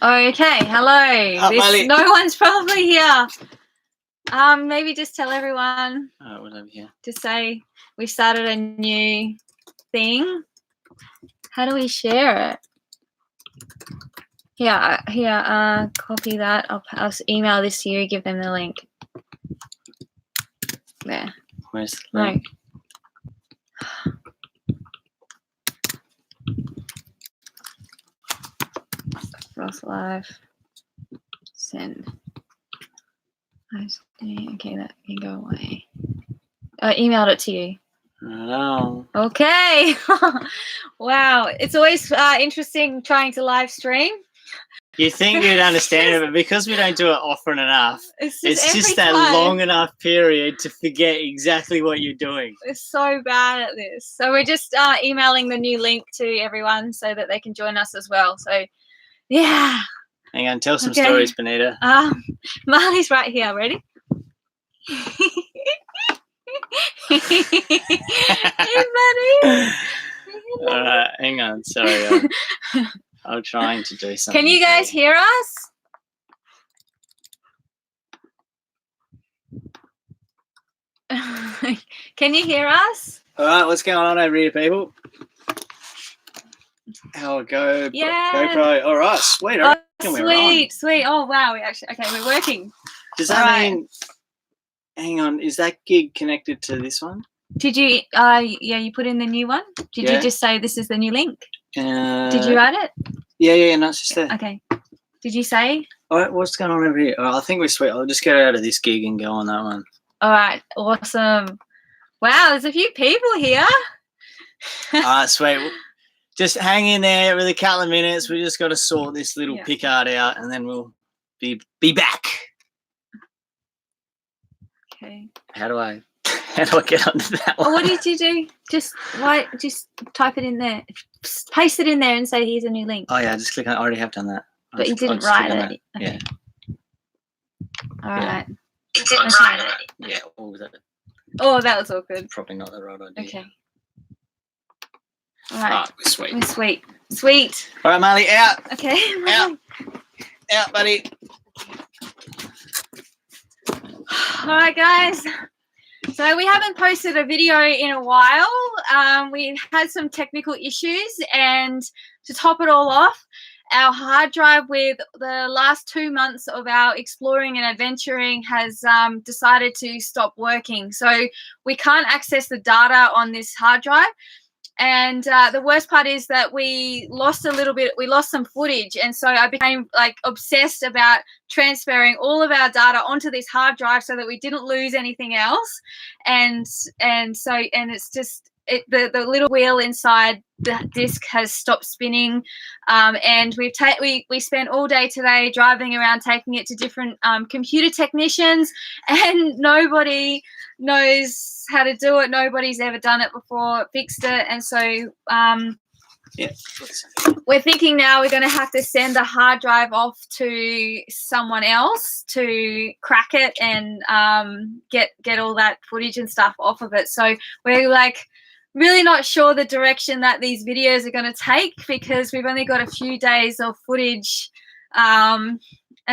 Okay, hello. No one's probably here. Maybe just tell everyone. Oh, what's over here? To say we started a new thing. How do we share it? Here. Copy that. I'll email this to you. Give them the link. There. Where's the link? Cross live. Send. Okay, that can go away. I emailed it to you. No. Okay. Wow. It's always interesting trying to live stream. You think you'd understand it, but because we don't do it often enough, it's just that long enough period to forget exactly what you're doing. We're so bad at this. So we're just emailing the new link to everyone so that they can join us as well. So, yeah. Hang on, tell some stories, Benita. Marley's right here. Ready? Hey, buddy. All right, hang on. Sorry. I'm trying to do something. Can you guys hear us? Can you hear us? All right, what's going on over here, people? How it go? Yeah. GoPro. All right, sweet. Sweet. Oh, wow. We're working. Does that mean? Hang on, is that gig connected to this one? Did you? You put in the new one. Did you just say this is the new link? Did you add it? Yeah. No, it's just there. Okay. Did you say? All right, what's going on over here? I think we're sweet. I'll just get out of this gig and go on that one. All right. Awesome. Wow, there's a few people here. All right, sweet. Just hang in there with a couple of minutes. We just got to sort this little Picard out, and then we'll be back. Okay. How do I get onto that one? Oh, what did you do? Just type it in there. Paste it in there and say here's a new link. Oh yeah, just click on. I already have done that. But you didn't write it. Okay. Yeah. All right. You didn't write it. Yeah. What was that? Oh, that was awkward. Probably not the right idea. Okay. All right. We're sweet. Sweet. All right, Marley, out. Okay. Out, buddy. All right, guys. So we haven't posted a video in a while. We had some technical issues, and to top it all off, our hard drive with the last 2 months of our exploring and adventuring has decided to stop working. So we can't access the data on this hard drive. And the worst part is that we lost some footage. And so I became obsessed about transferring all of our data onto this hard drive so that we didn't lose anything else. And it's just, the little wheel inside the disc has stopped spinning. And we spent all day today driving around, taking it to different computer technicians, and nobody knows how to do it. Nobody's ever done it before, fixed it. And so we're thinking now we're going to have to send the hard drive off to someone else to crack it and get all that footage and stuff off of it. So we're really not sure the direction that these videos are going to take, because we've only got a few days of footage. And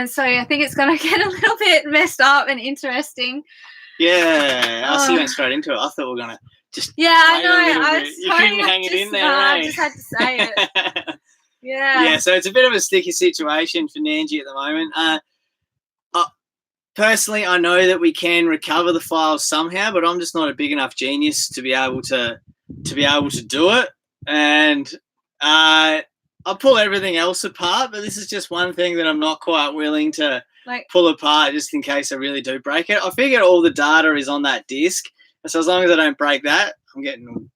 so I think it's going to get a little bit messed up and interesting. Yeah, I see you went straight into it. I thought we were going to just... Yeah, I know. You couldn't hang it in there, I just had to say it. Yeah, so it's a bit of a sticky situation for Nandji at the moment. Personally, I know that we can recover the files somehow, but I'm just not a big enough genius to be able to do it. And I'll pull everything else apart, but this is just one thing that I'm not quite willing to pull apart, just in case I really do break it. I figured all the data is on that disk, so as long as I don't break that, I'm breaking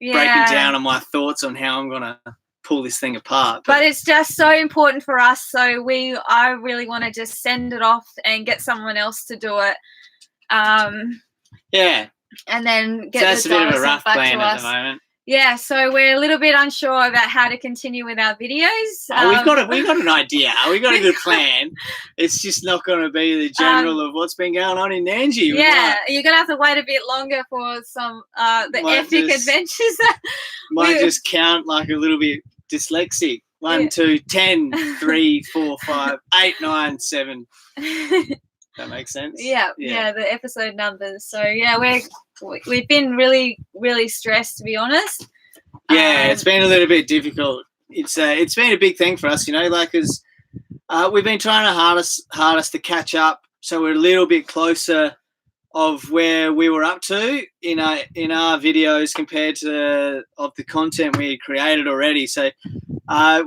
down on my thoughts on how I'm gonna pull this thing apart. But it's just so important for us, so I really want to just send it off and get someone else to do it. Yeah. And then get that's a bit of a rough plan at the moment. Yeah, so we're a little bit unsure about how to continue with our videos. We've got an idea. We've got a good plan. It's just not going to be the general of what's been going on in Nandji. Yeah, you're going to have to wait a bit longer for some epic adventures. Might just count like a little bit dyslexic. 1, 2, 10, 3, 4, 5, 8, 9, 7. That makes sense. Yeah, the episode numbers. So yeah, we've been really, really stressed, to be honest. Yeah, it's been a little bit difficult. It's been a big thing for us, like, because we've been trying our hardest to catch up, so we're a little bit closer of where we were up to in our videos compared to of the content we had created already. So we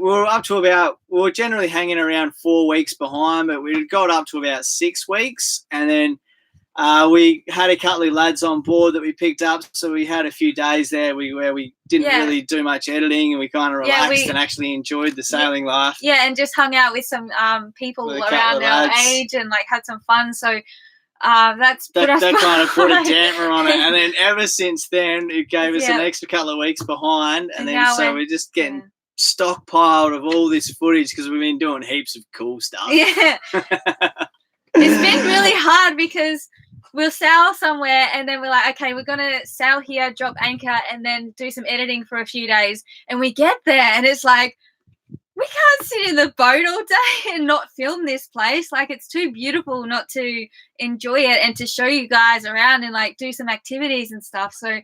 were generally hanging around 4 weeks behind, but we got up to about 6 weeks, and then we had a couple of lads on board that we picked up, so we had a few days there where we didn't really do much editing, and we kind of relaxed and actually enjoyed the sailing life. Yeah, and just hung out with some people around our age and like had some fun. So that kind of put a damper on it, and then ever since then it gave us an extra couple of weeks behind, and then so we're just getting stockpiled of all this footage because we've been doing heaps of cool stuff. Yeah. It's been really hard because we'll sail somewhere and then we're like, okay, we're going to sail here, drop anchor, and then do some editing for a few days. And we get there and it's like, we can't sit in the boat all day and not film this place. Like, it's too beautiful not to enjoy it and to show you guys around and like do some activities and stuff. So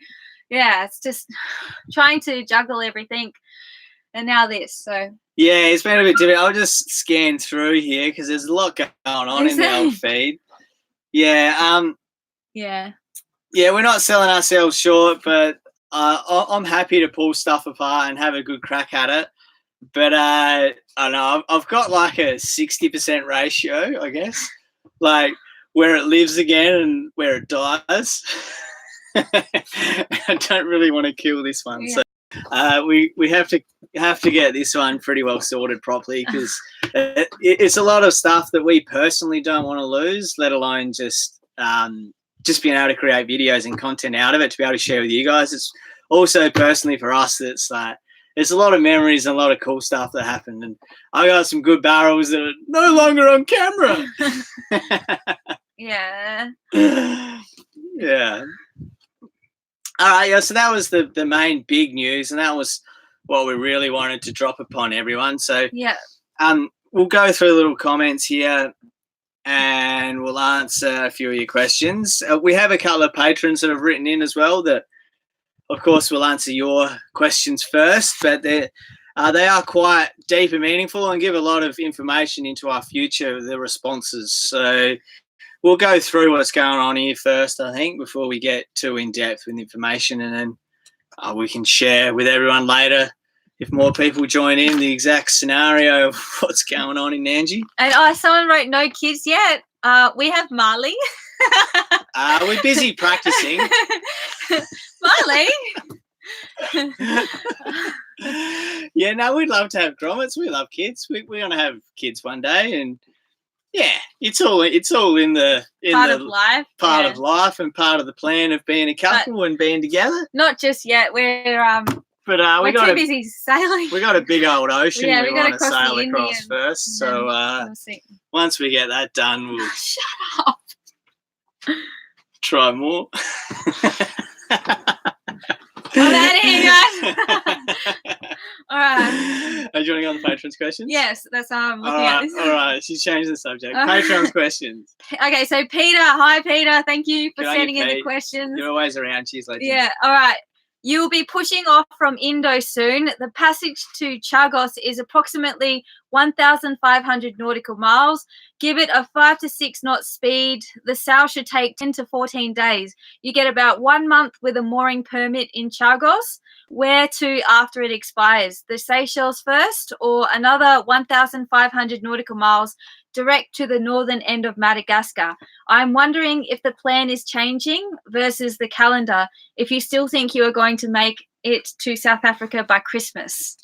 yeah, it's just trying to juggle everything. And now this, so. Yeah, it's been a bit difficult. I'll just scan through here because there's a lot going on in the old feed. Yeah. Yeah, we're not selling ourselves short, but I'm happy to pull stuff apart and have a good crack at it. But I don't know, I've got like a 60% ratio, I guess, like where it lives again and where it dies. I don't really want to kill this one. Yeah. So we have to get this one pretty well sorted properly because it's a lot of stuff that we personally don't want to lose, let alone just being able to create videos and content out of it to be able to share with you guys. It's also personally for us, it's like there's a lot of memories and a lot of cool stuff that happened, and I got some good barrels that are no longer on camera. Yeah. Yeah. All right, yeah, so that was the main big news, and that was what we really wanted to drop upon everyone. So yeah, we'll go through little comments here and we'll answer a few of your questions. We have a couple of patrons that have written in as well that, of course, we'll answer your questions first, but they are quite deep and meaningful and give a lot of information into our future, the responses. So we'll go through what's going on here first, I think, before we get too in-depth with information, and then we can share with everyone later, if more people join in, the exact scenario of what's going on in Nandji. And someone wrote, no kids yet. We have Marley. We're busy practicing. Marley? Yeah, no, we'd love to have grommets. We love kids. We're going to have kids one day, and yeah, it's all in the part of life. Part of life and part of the plan of being a couple and being together. Not just yet. We're we're too busy sailing. We got a big old ocean we want to sail across first. So once we get that done, we'll shut up. Try more. I'm out of here, guys. All right. Are you joining on the patrons' questions? Yes, that's I'm looking at this. All right, she's changed the subject. Patrons' questions. Okay, so Peter, hi Peter, thank you for sending in the questions. You're always around. She's like, yeah. All right. You'll be pushing off from Indo soon. The passage to Chagos is approximately 1,500 nautical miles. Give it a 5 to 6 knot speed. The sail should take 10 to 14 days. You get about 1 month with a mooring permit in Chagos. Where to after it expires? The Seychelles first, or another 1,500 nautical miles direct to the northern end of Madagascar? I'm wondering if the plan is changing versus the calendar, if you still think you are going to make it to South Africa by Christmas.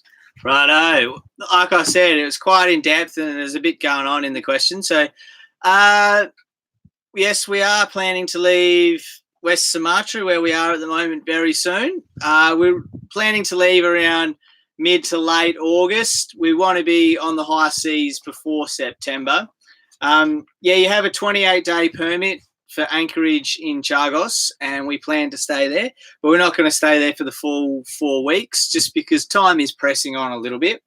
Righto. Like I said, it was quite in-depth and there's a bit going on in the question. So, yes, we are planning to leave West Sumatra, where we are at the moment, very soon. We're planning to leave around mid to late August. We want to be on the high seas before September. You have a 28-day permit for anchorage in Chagos, and we plan to stay there. But we're not going to stay there for the full 4 weeks just because time is pressing on a little bit.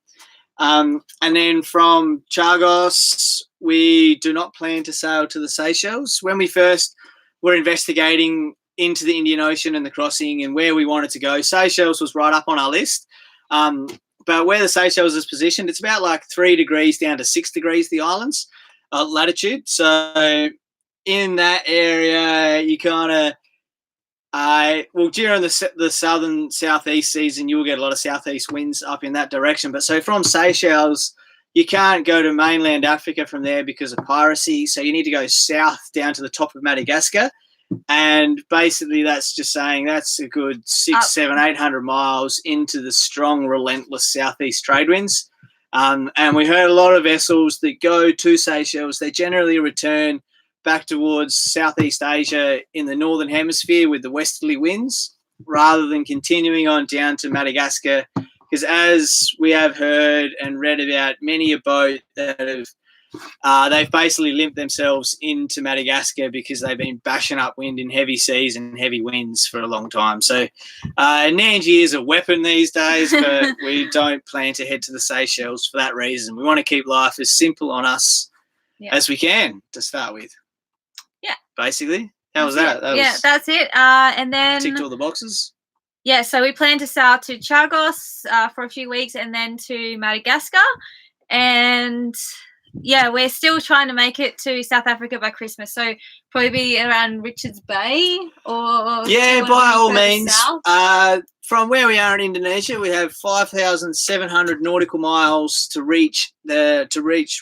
And then from Chagos, we do not plan to sail to the Seychelles. When we first were investigating into the Indian Ocean and the crossing and where we wanted to go, Seychelles was right up on our list. But where the Seychelles is positioned, it's about like 3 degrees down to 6 degrees, the islands, latitude. So in that area, you kind of, during the southern southeast season, you'll get a lot of southeast winds up in that direction. But so from Seychelles, you can't go to mainland Africa from there because of piracy. So you need to go south down to the top of Madagascar. And basically that's just saying that's a good 600, 700, 800 miles into the strong, relentless southeast trade winds. And we heard a lot of vessels that go to Seychelles, they generally return back towards Southeast Asia in the northern hemisphere with the westerly winds, rather than continuing on down to Madagascar. Because as we have heard and read about, many a boat that have they've basically limped themselves into Madagascar because they've been bashing up wind in heavy seas and heavy winds for a long time. So Nandji is a weapon these days, but we don't plan to head to the Seychelles for that reason. We want to keep life as simple on us as we can to start with. Yeah. Basically. How was that? That's it. And then ticked all the boxes. Yeah, so we plan to sail to Chagos for a few weeks and then to Madagascar. And yeah, we're still trying to make it to South Africa by Christmas. So probably around Richards Bay or by all means. From where we are in Indonesia, we have 5,700 nautical miles to reach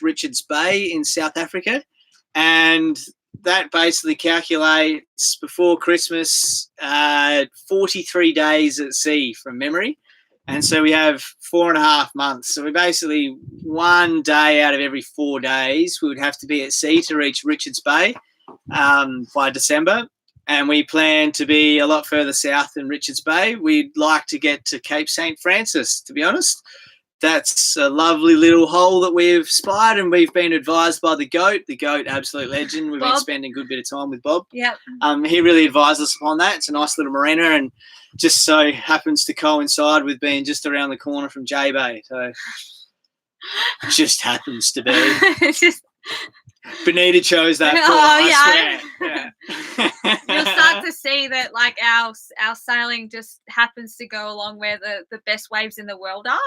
Richards Bay in South Africa, and that basically calculates before Christmas 43 days at sea from memory. And so we have 4.5 months. So we basically 1 day out of every 4 days we would have to be at sea to reach Richards Bay by December. And we plan to be a lot further south than Richards Bay. We'd like to get to Cape St. Francis, to be honest. That's a lovely little hole that we've spied, and we've been advised by the goat, absolute legend. We've been spending a good bit of time with Bob. Yeah. He really advised us upon that. It's a nice little marina, and just so happens to coincide with being just around the corner from J Bay. So just happens to be. Benita chose that port, I swear. You'll start to see that, like, our sailing just happens to go along where the best waves in the world are.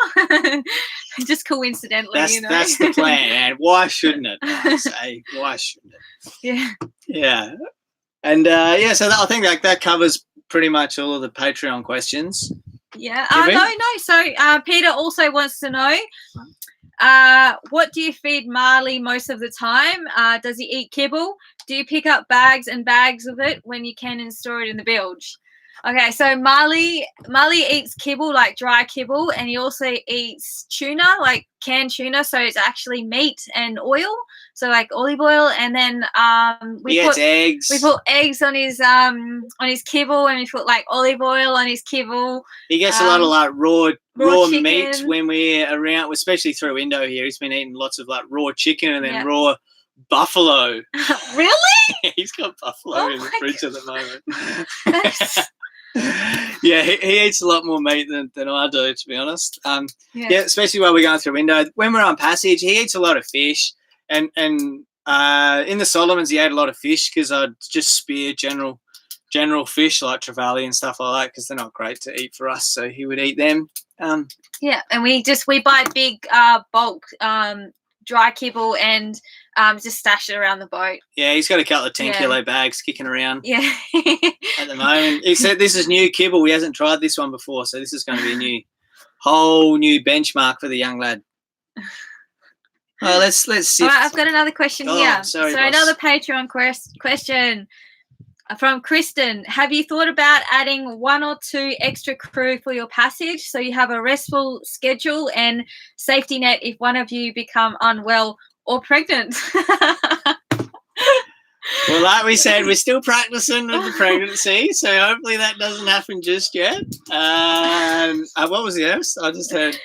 Just coincidentally, That's the plan, and why shouldn't it? I say, why shouldn't it? Yeah. Yeah. And so I think that covers pretty much all of the Patreon questions. Yeah. No. So Peter also wants to know, what do you feed Marley most of the time? Does he eat kibble? Do you pick up bags and bags of it when you can and store it in the bilge? Okay, so Marley eats kibble, like dry kibble, and he also eats tuna, like canned tuna. So it's actually meat and oil, so like olive oil, and then we put eggs. We put eggs on his kibble, and we put like olive oil on his kibble. He gets a lot of like raw meat when we're around, especially through Indo here. He's been eating lots of like raw chicken and then raw buffalo. Really? He's got buffalo in the fridge at the moment. Yeah, he eats a lot more meat than I do, to be honest. Especially while we're going through Indo. When we're on passage, he eats a lot of fish, and in the Solomons he ate a lot of fish because I'd just spear general fish like trevally and stuff like that because they're not great to eat for us, so he would eat them. And we buy big bulk dry kibble and just stash it around the boat. Yeah, he's got a couple of 10-kilo bags kicking around. Yeah. At the moment, he said this is new kibble. He hasn't tried this one before, so this is going to be a whole new benchmark for the young lad. Well, let's see. All right, I've got another question here. Sorry, so boss. Another Patreon question from Kristen. Have you thought about adding 1 or 2 extra crew for your passage so you have a restful schedule and safety net if one of you become unwell or pregnant? Well, like we said, we're still practicing with the pregnancy, so hopefully that doesn't happen just yet. What was the else? I just heard.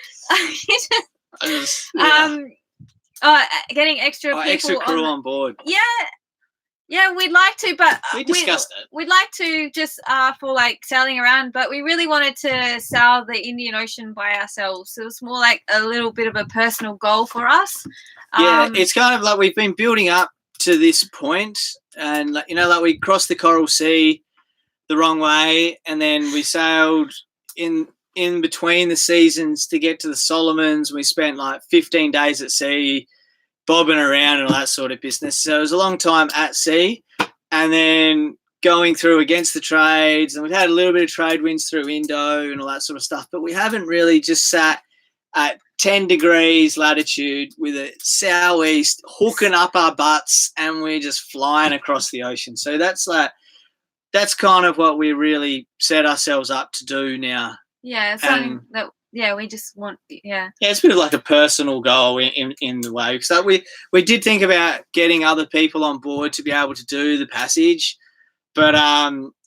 Getting extra people extra crew on board. Yeah. Yeah, we'd like to, but We discussed it. We'd like to just for like sailing around, but we really wanted to sail the Indian Ocean by ourselves. So it was more like a little bit of a personal goal for us. Yeah, it's kind of like we've been building up to this point, and like, like we crossed the Coral Sea the wrong way, and then we sailed in between the seasons to get to the Solomons. We spent like 15 days at sea, bobbing around and all that sort of business. So it was a long time at sea, and then going through against the trades, and we've had a little bit of trade winds through Indo and all that sort of stuff, but we haven't really just sat at 10 degrees latitude with a southeast hooking up our butts and we're just flying across the ocean. So that's kind of what we really set ourselves up to do now. Yeah, something that we just want. Yeah, it's a bit of like a personal goal in the way, because we did think about getting other people on board to be able to do the passage, but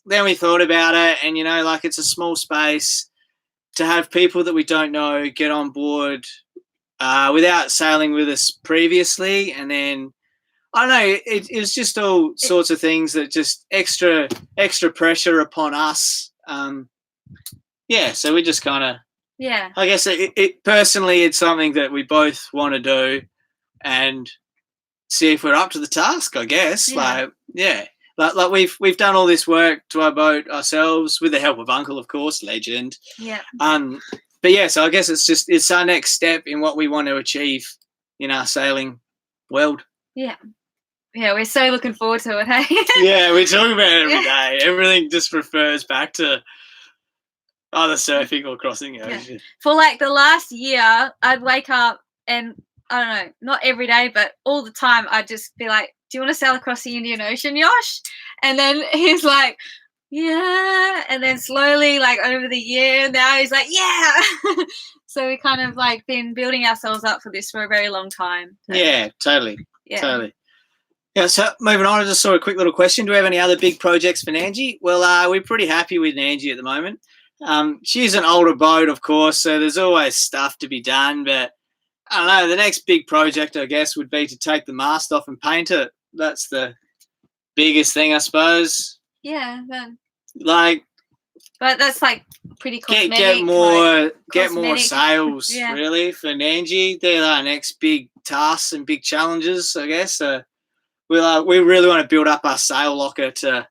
then we thought about it, and like it's a small space to have people that we don't know get on board without sailing with us previously, and then I don't know, it was just all sorts of things that just extra pressure upon us. So we just kind of, I guess it personally, it's something that we both want to do and see if we're up to the task, I guess. Like we've done all this work to our boat ourselves with the help of Uncle, of course, legend. Yeah. But so I guess it's our next step in what we want to achieve in our sailing world. Yeah. Yeah, we're so looking forward to it, hey? Yeah, we talk about it every day. Everything just refers back to either surfing or crossing the ocean. For like the last year, I'd wake up and I don't know, not every day, but all the time, I'd just be like, do you want to sail across the Indian Ocean, Yosh? And then he's like, yeah. And then slowly, like over the year, now he's like, yeah. So we kind of like been building ourselves up for this for a very long time. So. Yeah, totally. Yeah. Totally. Yeah, so moving on, I just saw a quick little question. Do we have any other big projects for Nandji? Well, we're pretty happy with Nandji at the moment. She's an older boat, of course, so there's always stuff to be done. But I don't know, the next big project, I guess, would be to take the mast off and paint it. That's the biggest thing, I suppose. Yeah. But that's like pretty cosmetic. Get more sales, really, for Nandji. They're our next big tasks and big challenges, I guess. We really want to build up our sail locker to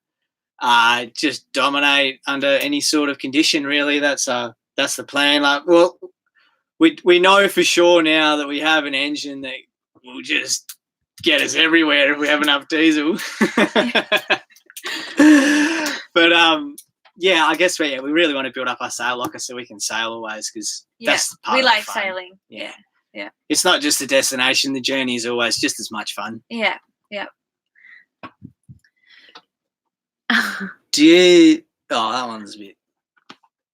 just dominate under any sort of condition. Really, that's the plan. Like, well, we know for sure now that we have an engine that will just get us everywhere if we have enough diesel. But I guess we really want to build up our sail locker so we can sail always, because that's part we of like the fun. sailing. Yeah. It's not just the destination; the journey is always just as much fun. Yeah. Do you? Oh, that one's a bit.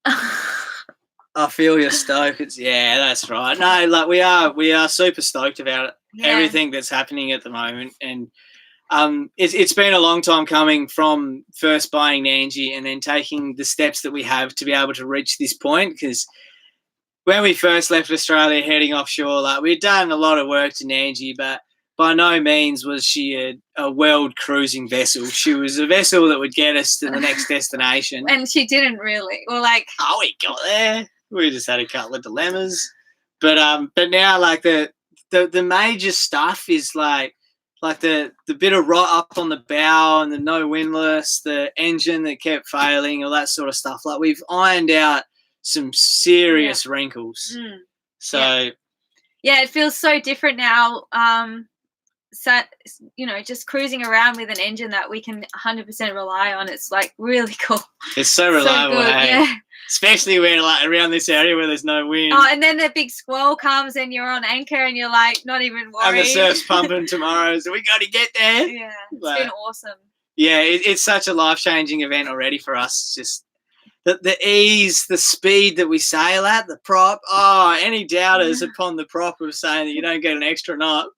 I feel you're stoked. That's right. No, like we are super stoked about everything that's happening at the moment, and it's been a long time coming from first buying Nandji and then taking the steps that we have to be able to reach this point. Because when we first left Australia heading offshore, like we'd done a lot of work to Nandji, but by no means was she a world cruising vessel. She was a vessel that would get us to the next destination. And she didn't really. Well, like... Oh, we got there. We just had a couple of dilemmas. But now, like, the major stuff is, like the bit of rot up on the bow and the no windlass, the engine that kept failing, all that sort of stuff. Like, we've ironed out some serious wrinkles. So... Yeah, it feels so different now. So, just cruising around with an engine that we can 100% rely on, it's like really cool. It's so reliable, especially when like around this area where there's no wind. Oh, and then the big squall comes and you're on anchor and you're like not even worried. And the surf's pumping tomorrow, so we got to get there. Yeah, it's been awesome. Yeah, it's such a life-changing event already for us. Just the ease, the speed that we sail at, the prop. Oh, any doubters upon the prop of saying that you don't get an extra knot?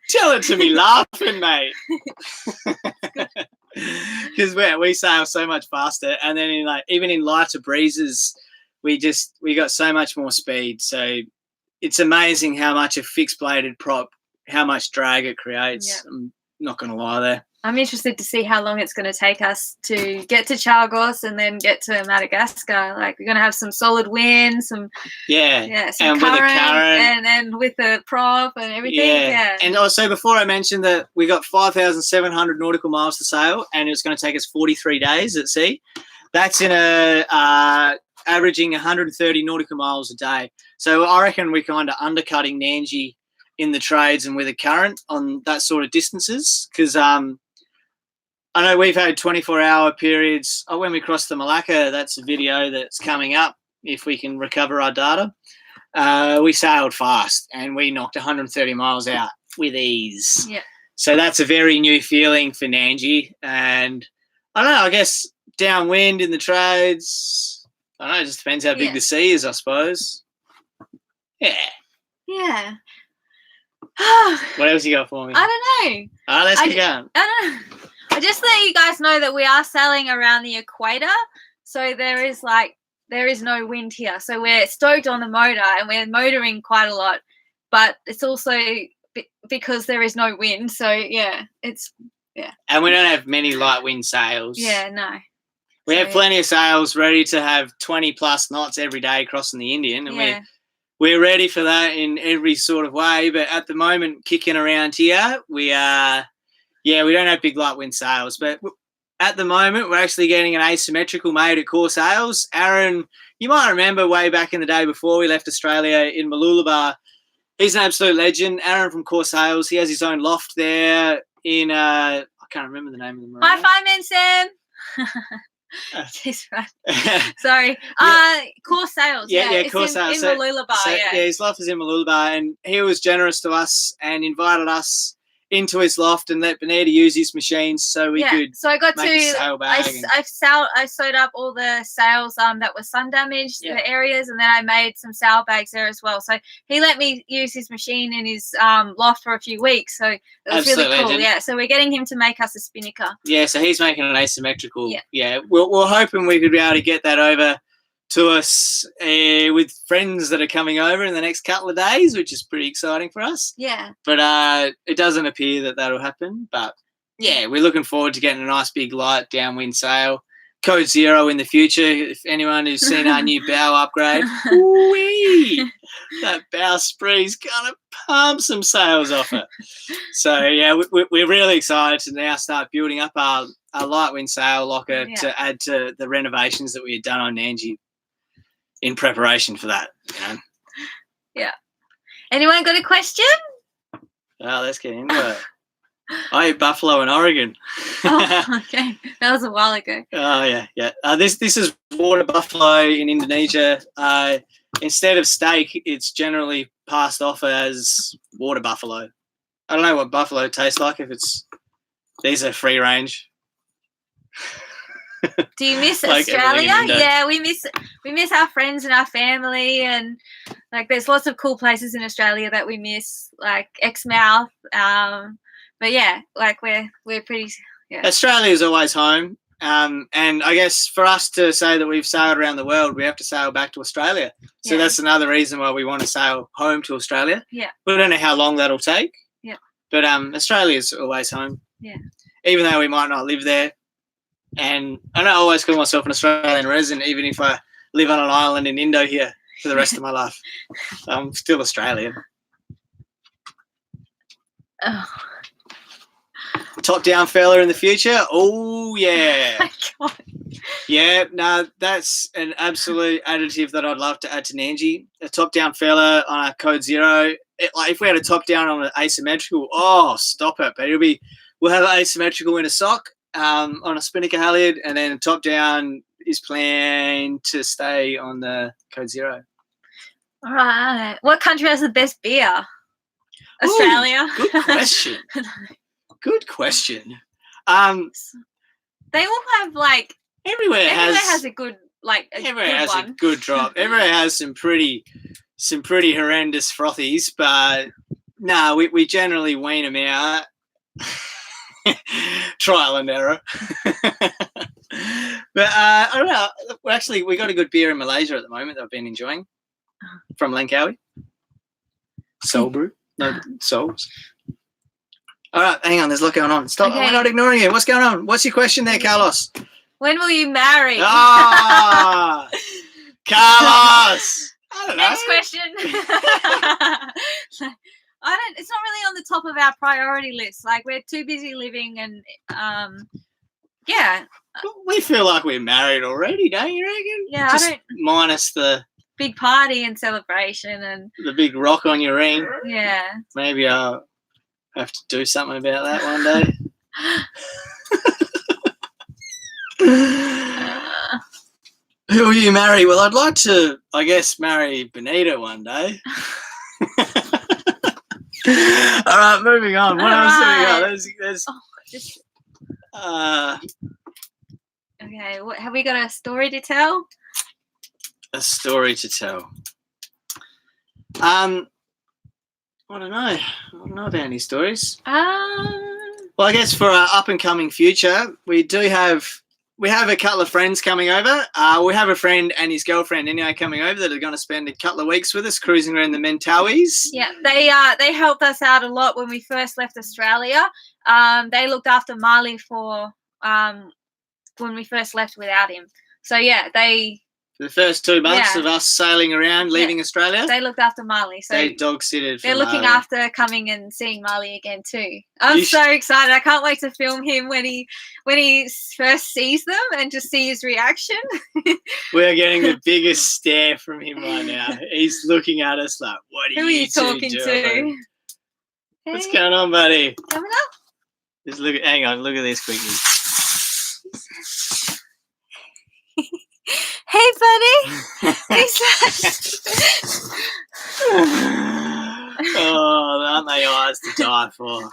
Tell it to me laughing, mate. Because we sail so much faster, and then even in lighter breezes, we got so much more speed. So it's amazing how much a fixed bladed prop, how much drag it creates. not going to lie there. I'm interested to see how long it's going to take us to get to Chagos and then get to Madagascar. Like, we're going to have some solid wind, some and current, with the current, and then with the prop and everything. Yeah. And also, before I mentioned that we got 5,700 nautical miles to sail, and it's going to take us 43 days at sea. That's in averaging 130 nautical miles a day. So I reckon we're kind of undercutting Nandji in the trades and with a current on that sort of distances, because I know we've had 24-hour periods. Oh, when we crossed the Malacca, that's a video that's coming up if we can recover our data. We sailed fast and we knocked 130 miles out with ease. Yeah. So that's a very new feeling for Nandji. And I don't know, I guess downwind in the trades, I don't know, it just depends how big the sea is, I suppose. Yeah. Yeah. What else you got for me? I don't know. All right, let's get going. I don't know. I just let you guys know that we are sailing around the equator, so there is no wind here. So we're stoked on the motor and we're motoring quite a lot, but it's also because there is no wind. So and we don't have many light wind sails. Yeah, no. We have plenty of sails ready to have 20 plus knots every day crossing the Indian, and we're ready for that in every sort of way. But at the moment, kicking around here, we don't have big light wind sails. But at the moment, we're actually getting an asymmetrical made at core sails. Aaron, you might remember way back in the day before we left Australia in Mooloolaba, he's an absolute legend. Aaron from Core Sails, he has his own loft there in, I can't remember the name of the marina. High five, man, Sam. Jeez, right. Sorry. Core Sails. Yeah, Core Sails. In Mooloolaba, his loft is in Mooloolaba, and he was generous to us and invited us into his loft and let Benita use his machines so we could. So I got make a sail bag I sewed up all the sails that were sun damaged, the areas, and then I made some sail bags there as well. So he let me use his machine in his loft for a few weeks. So it was really cool. Legend. Yeah. So we're getting him to make us a spinnaker. Yeah. So he's making an asymmetrical. Yeah. We're hoping we could be able to get that over to us with friends that are coming over in the next couple of days, which is pretty exciting for us. Yeah. But it doesn't appear that that'll happen. But yeah, we're looking forward to getting a nice big light downwind sail. Code 0 in the future. If anyone who's seen our new bow upgrade, that bow spree's gonna pump some sails off it. So yeah, we're really excited to now start building up our light wind sail locker to add to the renovations that we had done on Nandji in preparation for that. Yeah. Anyone got a question? Oh, let's get into it. I ate buffalo in Oregon. Oh, okay. That was a while ago. Oh, yeah. This is water buffalo in Indonesia. Instead of steak, it's generally passed off as water buffalo. I don't know what buffalo tastes like these are free range. Do you miss Australia? Yeah, we miss our friends and our family, and like there's lots of cool places in Australia that we miss, like Exmouth. But yeah, like we're pretty. Yeah. Australia is always home, and I guess for us to say that we've sailed around the world, we have to sail back to Australia. So that's another reason why we want to sail home to Australia. Yeah. We don't know how long that'll take. Yeah. But Australia is always home. Yeah. Even though we might not live there. And I don't always call myself an Australian resident, even if I live on an island in Indo here for the rest of my life. I'm still Australian. Oh. Top down fella in the future? Oh, yeah. Oh my God. Yeah, no, that's an absolute additive that I'd love to add to Nandji. A top down fella on a Code 0. If we had a top down on an asymmetrical, stop it. But we'll have an asymmetrical in a sock. On a spinnaker halyard, and then top down is planned to stay on the Code 0. All right. What country has the best beer? Australia. Ooh, good question. Good question. They all have everywhere has a good a good drop. Everywhere has some pretty horrendous frothies, but no, we generally wean them out. Trial and error. But I don't know. We got a good beer in Malaysia at the moment that I've been enjoying from Langkawi. Soul Brew. No, Souls. All right, hang on. There's a lot going on. Stop. Okay. We're not ignoring you. What's going on? What's your question there, Carlos? When will you marry? Ah, Carlos. I don't know. Next question. It's not really on the top of our priority list. Like, we're too busy living and, yeah. We feel like we're married already, don't you reckon? Yeah, Just I don't. minus the Big party and celebration and. big rock on your ring. Yeah. Maybe I'll have to do something about that one day. Who will you marry? Well, I'd like to, I guess, marry Benita one day. All right, moving on. What else do we got? Okay, have we got a story to tell? A story to tell. I don't know. I don't know about any stories. Well, I guess for our up and coming future, we have a couple of friends coming over. We have a friend and his girlfriend anyway coming over that are going to spend a couple of weeks with us cruising around the Mentawis. Yeah, they helped us out a lot when we first left Australia. They looked after Marley for when we first left without him. So yeah, the first 2 months of us sailing around, leaving Australia, they looked after Marley. So they dog sitted. They're looking after coming and seeing Marley again too. I'm so excited. I can't wait to film him when he first sees them and just see his reaction. We're getting the biggest stare from him right now. He's looking at us like, "What are you talking to? What's going on, buddy?" Coming up. Just hang on, look at this quickly. Hey, buddy. Oh, aren't they eyes to die for?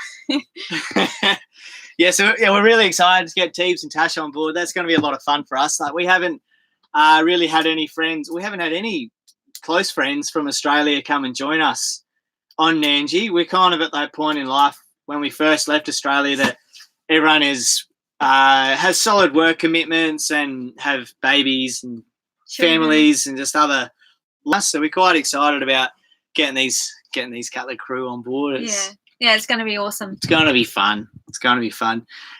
So we're really excited to get Teebs and Tash on board. That's going to be a lot of fun for us. Like, we haven't really had any friends. We haven't had any close friends from Australia come and join us on Nandji. We're kind of at that point in life when we first left Australia that everyone has solid work commitments and have babies and families and just other lives. So we're quite excited about getting these couple of crew on board. It's going to be awesome. It's going to be fun.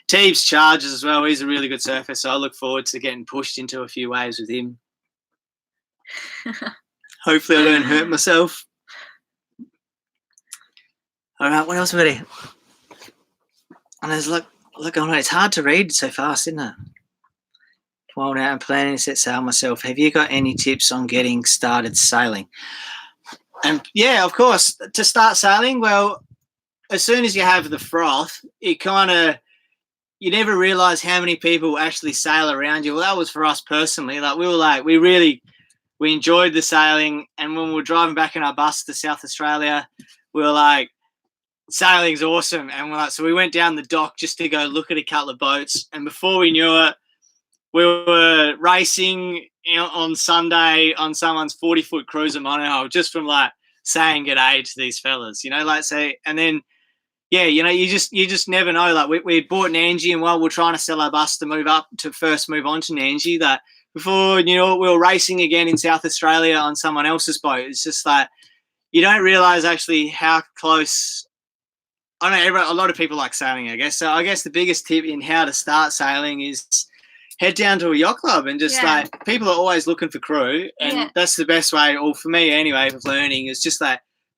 Teebs charges as well. He's a really good surfer, so I look forward to getting pushed into a few waves with him. Hopefully I don't hurt myself. All right, what else have we got here? And there's look on it. It's hard to read so fast, isn't it? While out and planning to set sail myself, have you got any tips on getting started sailing? And yeah, of course, to start sailing, well, as soon as you have the froth, you never realise how many people actually sail around you. Well, that was for us personally. We enjoyed the sailing, and when we were driving back in our bus to South Australia, we were like, sailing's awesome. And so we went down the dock just to go look at a couple of boats, and before we knew it, we were racing on Sunday on someone's 40-foot cruiser monohull just from saying g'day to these fellas, and then you just never know. Like, we bought Nandji, and while we're trying to sell our bus to move on to Nandji, that before we were racing again in South Australia on someone else's boat. It's just like, you don't realise actually how close. I know a lot of people like sailing, I guess. So I guess the biggest tip in how to start sailing is head down to a yacht club and just people are always looking for crew, and that's the best way, or for me anyway, of learning is just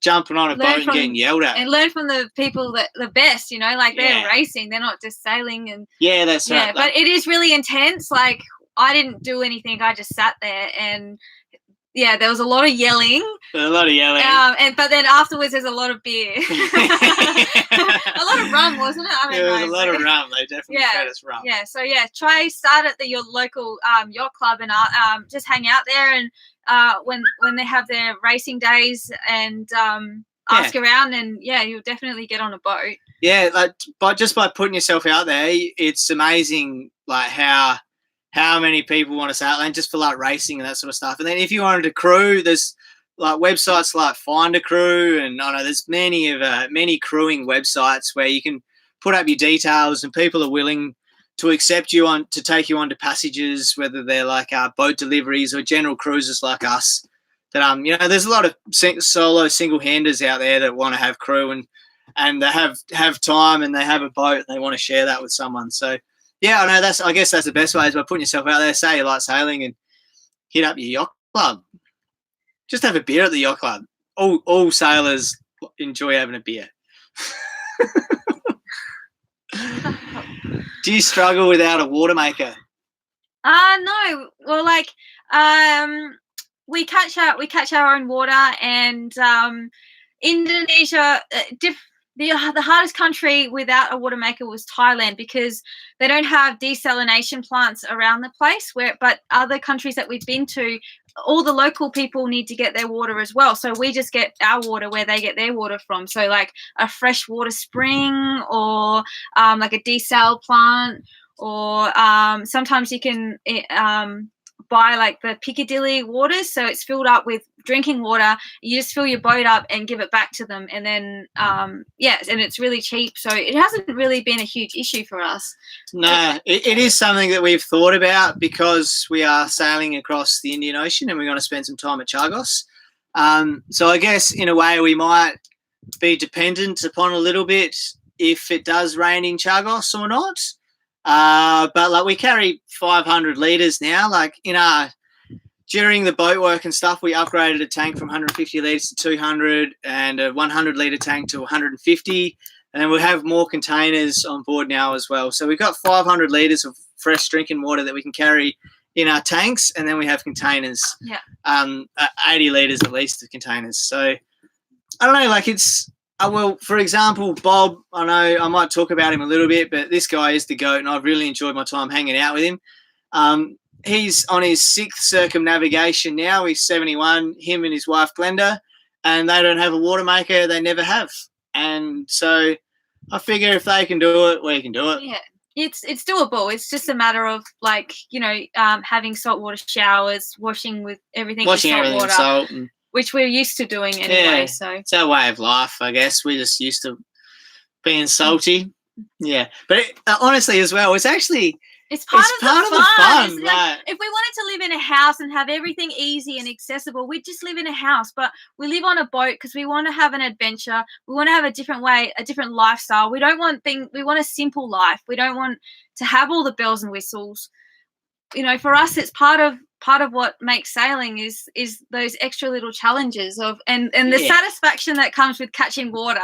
jumping on a boat and getting yelled at. And learn from the people that the best, they're racing, they're not just sailing. And that's right. But it is really intense. Like, I didn't do anything, I just sat there, and there was a lot of yelling. But then afterwards, there's a lot of beer. A lot of rum, wasn't it? There was a lot of rum. They definitely fed us rum. Yeah. So start at your local yacht club and just hang out there, and when they have their racing days, and ask around, and you'll definitely get on a boat. Yeah, by putting yourself out there, it's amazing how many people want to sail, and just for racing and that sort of stuff. And then if you wanted to crew, there's websites like Find a Crew, and I know there's many crewing websites where you can put up your details, and people are willing to accept you to take you onto passages, whether they're boat deliveries or general cruises like us. That there's a lot of solo single-handers out there that want to have crew, and and they have time and they have a boat and they want to share that with someone. So yeah, I know I guess that's the best way is by putting yourself out there. Say you like sailing and hit up your yacht club. Just have a beer at the yacht club. All sailors enjoy having a beer. Do you struggle without a water maker? No. Well, like we catch our own water, and Indonesia, the hardest country without a water maker was Thailand, because they don't have desalination plants around the place. But other countries that we've been to, all the local people need to get their water as well. So we just get our water where they get their water from. So like a freshwater spring, or like a desal plant, or sometimes you can buy like the Piccadilly waters, so it's filled up with drinking water. You just fill your boat up and give it back to them, and then and it's really cheap, so it hasn't really been a huge issue for us. No, it is something that we've thought about, because we are sailing across the Indian Ocean and we're going to spend some time at Chagos. So I guess in a way we might be dependent upon a little bit if it does rain in Chagos or not. But like we carry 500 litres now. Like during the boat work and stuff, we upgraded a tank from 150 litres to 200, and a 100 litre tank to 150, and then we'll have more containers on board now as well. So we've got 500 litres of fresh drinking water that we can carry in our tanks, and then we have containers. 80 litres at least of containers. So I don't know, like it's. Well, for example, Bob, I know I might talk about him a little bit, but this guy is the GOAT, and I've really enjoyed my time hanging out with him. He's on his 6th circumnavigation now. He's 71, him and his wife, Glenda, and they don't have a water maker. They never have. And so I figure if they can do it, we can do it. Yeah, it's doable. It's just a matter of, like, having saltwater showers, washing everything with salt water. Which we're used to doing anyway. Yeah, so it's our way of life, I guess. We're just used to being salty. Yeah. But honestly as well, it's part of the fun. Like, if we wanted to live in a house and have everything easy and accessible, we'd just live in a house. But we live on a boat because we want to have an adventure. We want to have a different way, a different lifestyle. We want a simple life. We don't want to have all the bells and whistles. For us, it's part of what makes sailing is those extra little challenges and the satisfaction that comes with catching water.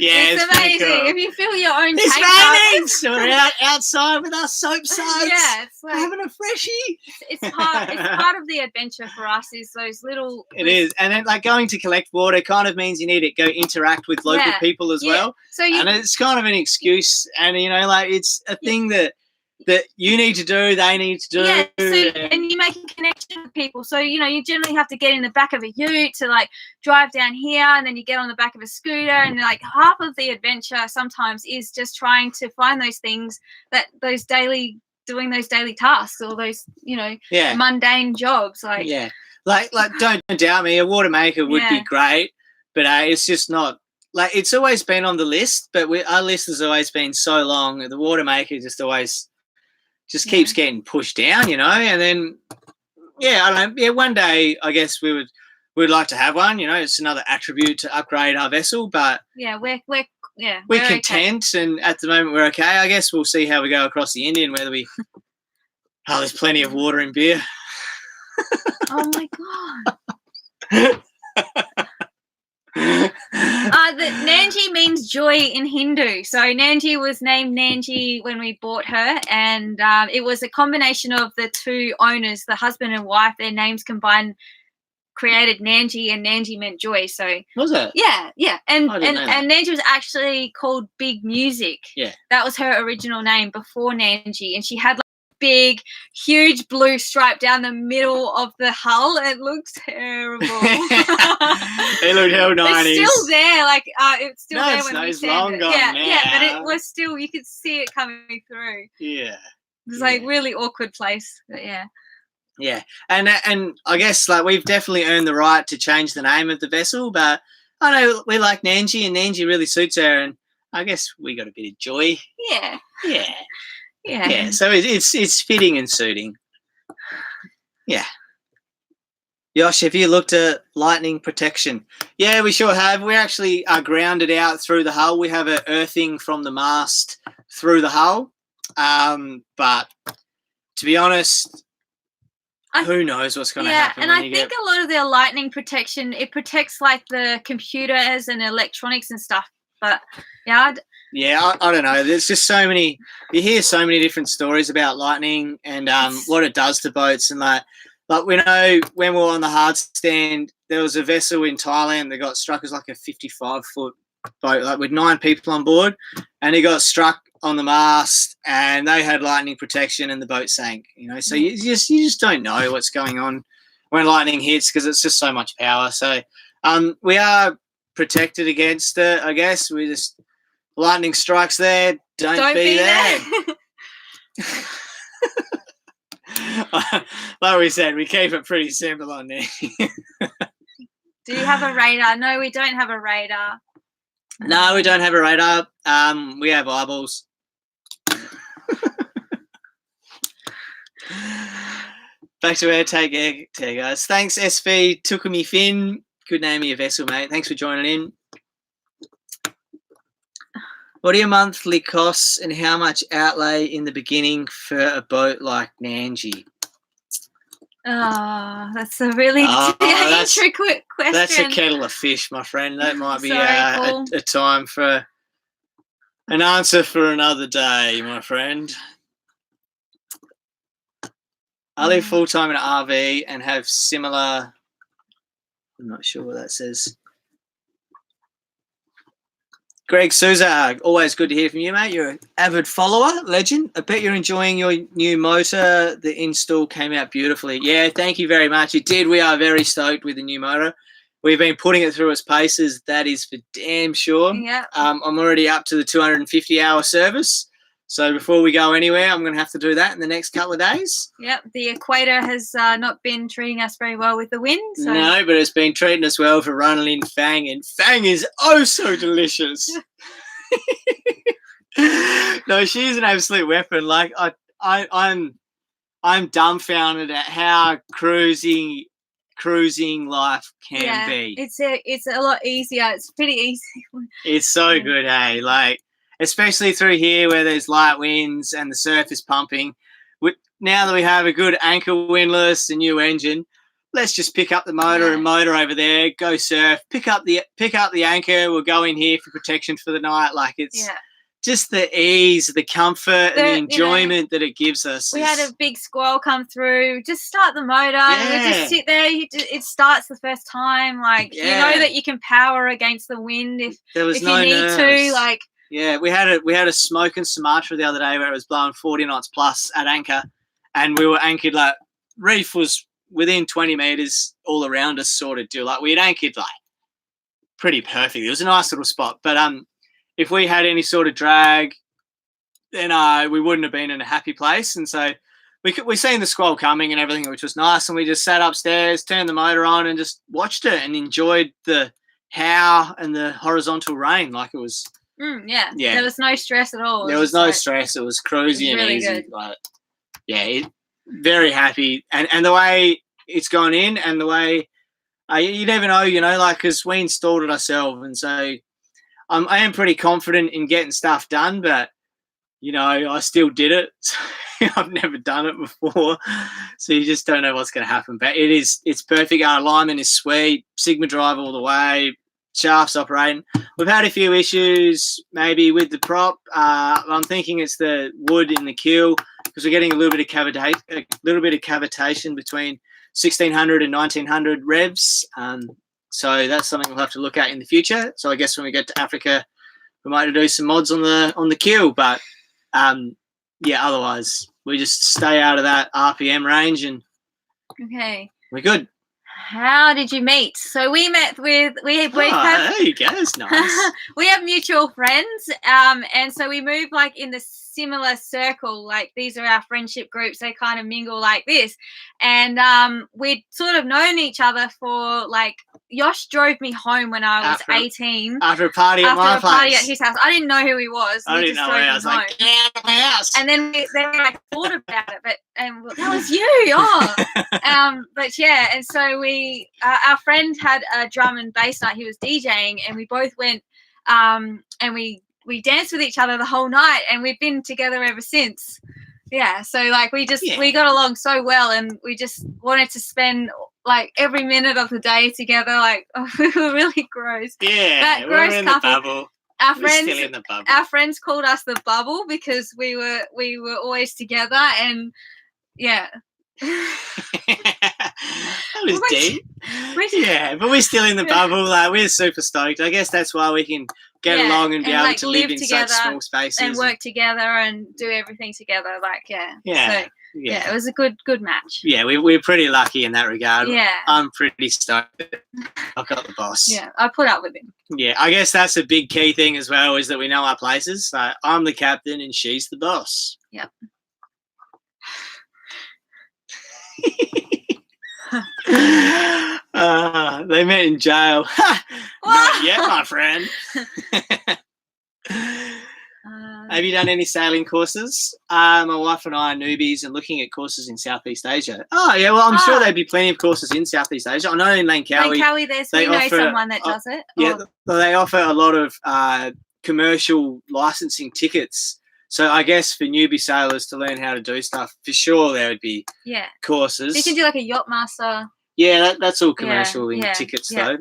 Yeah, it's amazing. Cool. If you fill your own it's tank raining, so we're outside with our soap suds. Yeah, it's like, having a freshie. It's part of the adventure for us. Is those little. It is, and then like going to collect water kind of means you need to go interact with local people as well. So and it's kind of an excuse, and it's a thing that you need to do, they need to do. Yeah, and you're making connection with people. So, you generally have to get in the back of a ute to, like, drive down here, and then you get on the back of a scooter, and, like, half of the adventure sometimes is just trying to find those things doing those daily tasks, or those, mundane jobs. Like, yeah. Like don't doubt me, a water maker would be great, but it's just not. Like, it's always been on the list, but our list has always been so long. The water maker just keeps getting pushed down, and then, I don't know. Yeah, one day I guess we'd like to have one. It's another attribute to upgrade our vessel, but we're content, okay. And at the moment we're okay. I guess we'll see how we go across the Indian, whether we. Oh, there's plenty of water and beer. Oh my god. The Nandji means joy in Hindu. So Nandji was named Nandji when we bought her, and it was a combination of the two owners, the husband and wife. Their names combined created Nandji, and Nandji meant joy. So was it? Yeah. And Nandji was actually called Big Music. Yeah, that was her original name before Nandji, and she had big, huge blue stripe down the middle of the hull. It looks terrible. It looked hell 90s. It's still there, like it's still there when we sand it. Yeah, but it was still, you could see it coming through. Yeah, it's like really awkward place, but yeah. Yeah, and I guess like we've definitely earned the right to change the name of the vessel, but I know we like Nandji, and Nandji really suits her, and I guess we got a bit of joy. Yeah. Yeah, so it's fitting and suiting. Yeah. Yosh, have you looked at lightning protection? Yeah, we sure have. We actually are grounded out through the hull. We have an earthing from the mast through the hull. But to be honest, who knows what's going to happen? Yeah, and I think a lot of their lightning protection, it protects like the computers and electronics and stuff. But yeah, I don't know. There's just so many. You hear so many different stories about lightning and what it does to boats, and like we know when we were on the hard stand, there was a vessel in Thailand that got struck as like a 55-foot boat, like with 9 people on board, and it got struck on the mast, and they had lightning protection, and the boat sank. So you just don't know what's going on when lightning hits because it's just so much power. So we are protected against it, I guess. We just lightning strikes there, don't be there. Like we said, we keep it pretty simple on there. Do you have a radar? No, we don't have a radar. No, we don't have a radar. We have eyeballs. Back to our take air, guys. Thanks, SV Tukumi Finn. Good name of your vessel, mate. Thanks for joining in. What are your monthly costs and how much outlay in the beginning for a boat like Nandji? Oh, that's a really intricate question. That's a kettle of fish, my friend. That might be a time for an answer for another day, my friend. I live full-time in an RV and have similar... I'm not sure what that says. Greg Souza, always good to hear from you, mate. You're an avid follower, legend. I bet you're enjoying your new motor. The install came out beautifully. Yeah, thank you very much. It did. We are very stoked with the new motor. We've been putting it through its paces. That is for damn sure. Yeah. I'm already up to the 250-hour service. So before we go anywhere, I'm going to have to do that in the next couple of days. Yep, the equator has not been treating us very well with the wind. So. No, but it's been treating us well for running in Fang, and Fang is oh so delicious. No, she's an absolute weapon. Like I'm dumbfounded at how cruising life can be. It's a lot easier. It's pretty easy. It's so good, hey. Like, especially through here where there's light winds and the surf is pumping. Now that we have a good anchor windlass and new engine, let's just pick up the motor and motor over there, go surf, pick up the anchor. We'll go in here for protection for the night. Like it's just the ease, the comfort, and the enjoyment that it gives us. We had a big squall come through. Just start the motor. Yeah. Just sit there. It starts the first time. Like you know that you can power against the wind if you need to. Like. Yeah, we had a smoke in Sumatra the other day where it was blowing 40 knots plus at anchor, and we were anchored like reef was within 20 meters all around us, sort of do like we'd anchored like pretty perfectly. It was a nice little spot, but if we had any sort of drag, then we wouldn't have been in a happy place, and so we seen the squall coming and everything, which was nice, and we just sat upstairs, turned the motor on, and just watched it and enjoyed the howl and the horizontal rain. Like it was. Yeah. There was no stress at all. There was no stress. It was cruisy and really easy. Good. Like, very happy. And the way it's gone in and the way you never know, like because we installed it ourselves. And so I am pretty confident in getting stuff done, but, I still did it. I've never done it before. So you just don't know what's going to happen. But it's perfect. Our alignment is sweet. Sigma drive all the way. Shafts operating. We've had a few issues maybe with the prop. I'm thinking it's the wood in the keel because we're getting a little bit of cavitation between 1600 and 1900 revs. So that's something we'll have to look at in the future. So I guess when we get to Africa, we might do some mods on the keel. But otherwise we just stay out of that RPM range and we're good. How did you meet? So we met with there you go. That's nice. We have mutual friends, and so we moved like in the similar circle. Like these are our friendship groups. They kind of mingle like this. And we'd sort of known each other for like, Yosh drove me home when I was 18. After a party at my place. Party at his house. I didn't know who he was. I didn't know. I was like, get out of the house. And then we like thought about it, but that was you. Oh, but yeah. And so we, our friend had a drum and bass night. He was DJing, and we both went, and we danced with each other the whole night, and we've been together ever since. Yeah. So like we got along so well, and we just wanted to spend like every minute of the day together. Like we were really gross. Yeah, that gross we're in couple. the bubble. Our friends called us the bubble because we were always together, and yeah. That was deep. Yeah, but we're still in the bubble. Like we're super stoked. I guess that's why we can get along and be able to live in such small spaces and work together and do everything together. Like so, it was a good match. Yeah, we're pretty lucky in that regard. Yeah, I'm pretty stoked. I've got the boss. Yeah, I put up with him. Yeah, I guess that's a big key thing as well, is that we know our places. Like I'm the captain and she's the boss. Yep. They met in jail. Not yet, my friend. Have you done any sailing courses? My wife and I are newbies and looking at courses in Southeast Asia. Oh, yeah, well, I'm sure there'd be plenty of courses in Southeast Asia. I know in Langkawi, we know someone that does it. Yeah, they offer a lot of commercial licensing tickets. So I guess for newbie sailors to learn how to do stuff, for sure there would be courses. You can do like a yacht master. Yeah, that's all commercial tickets though.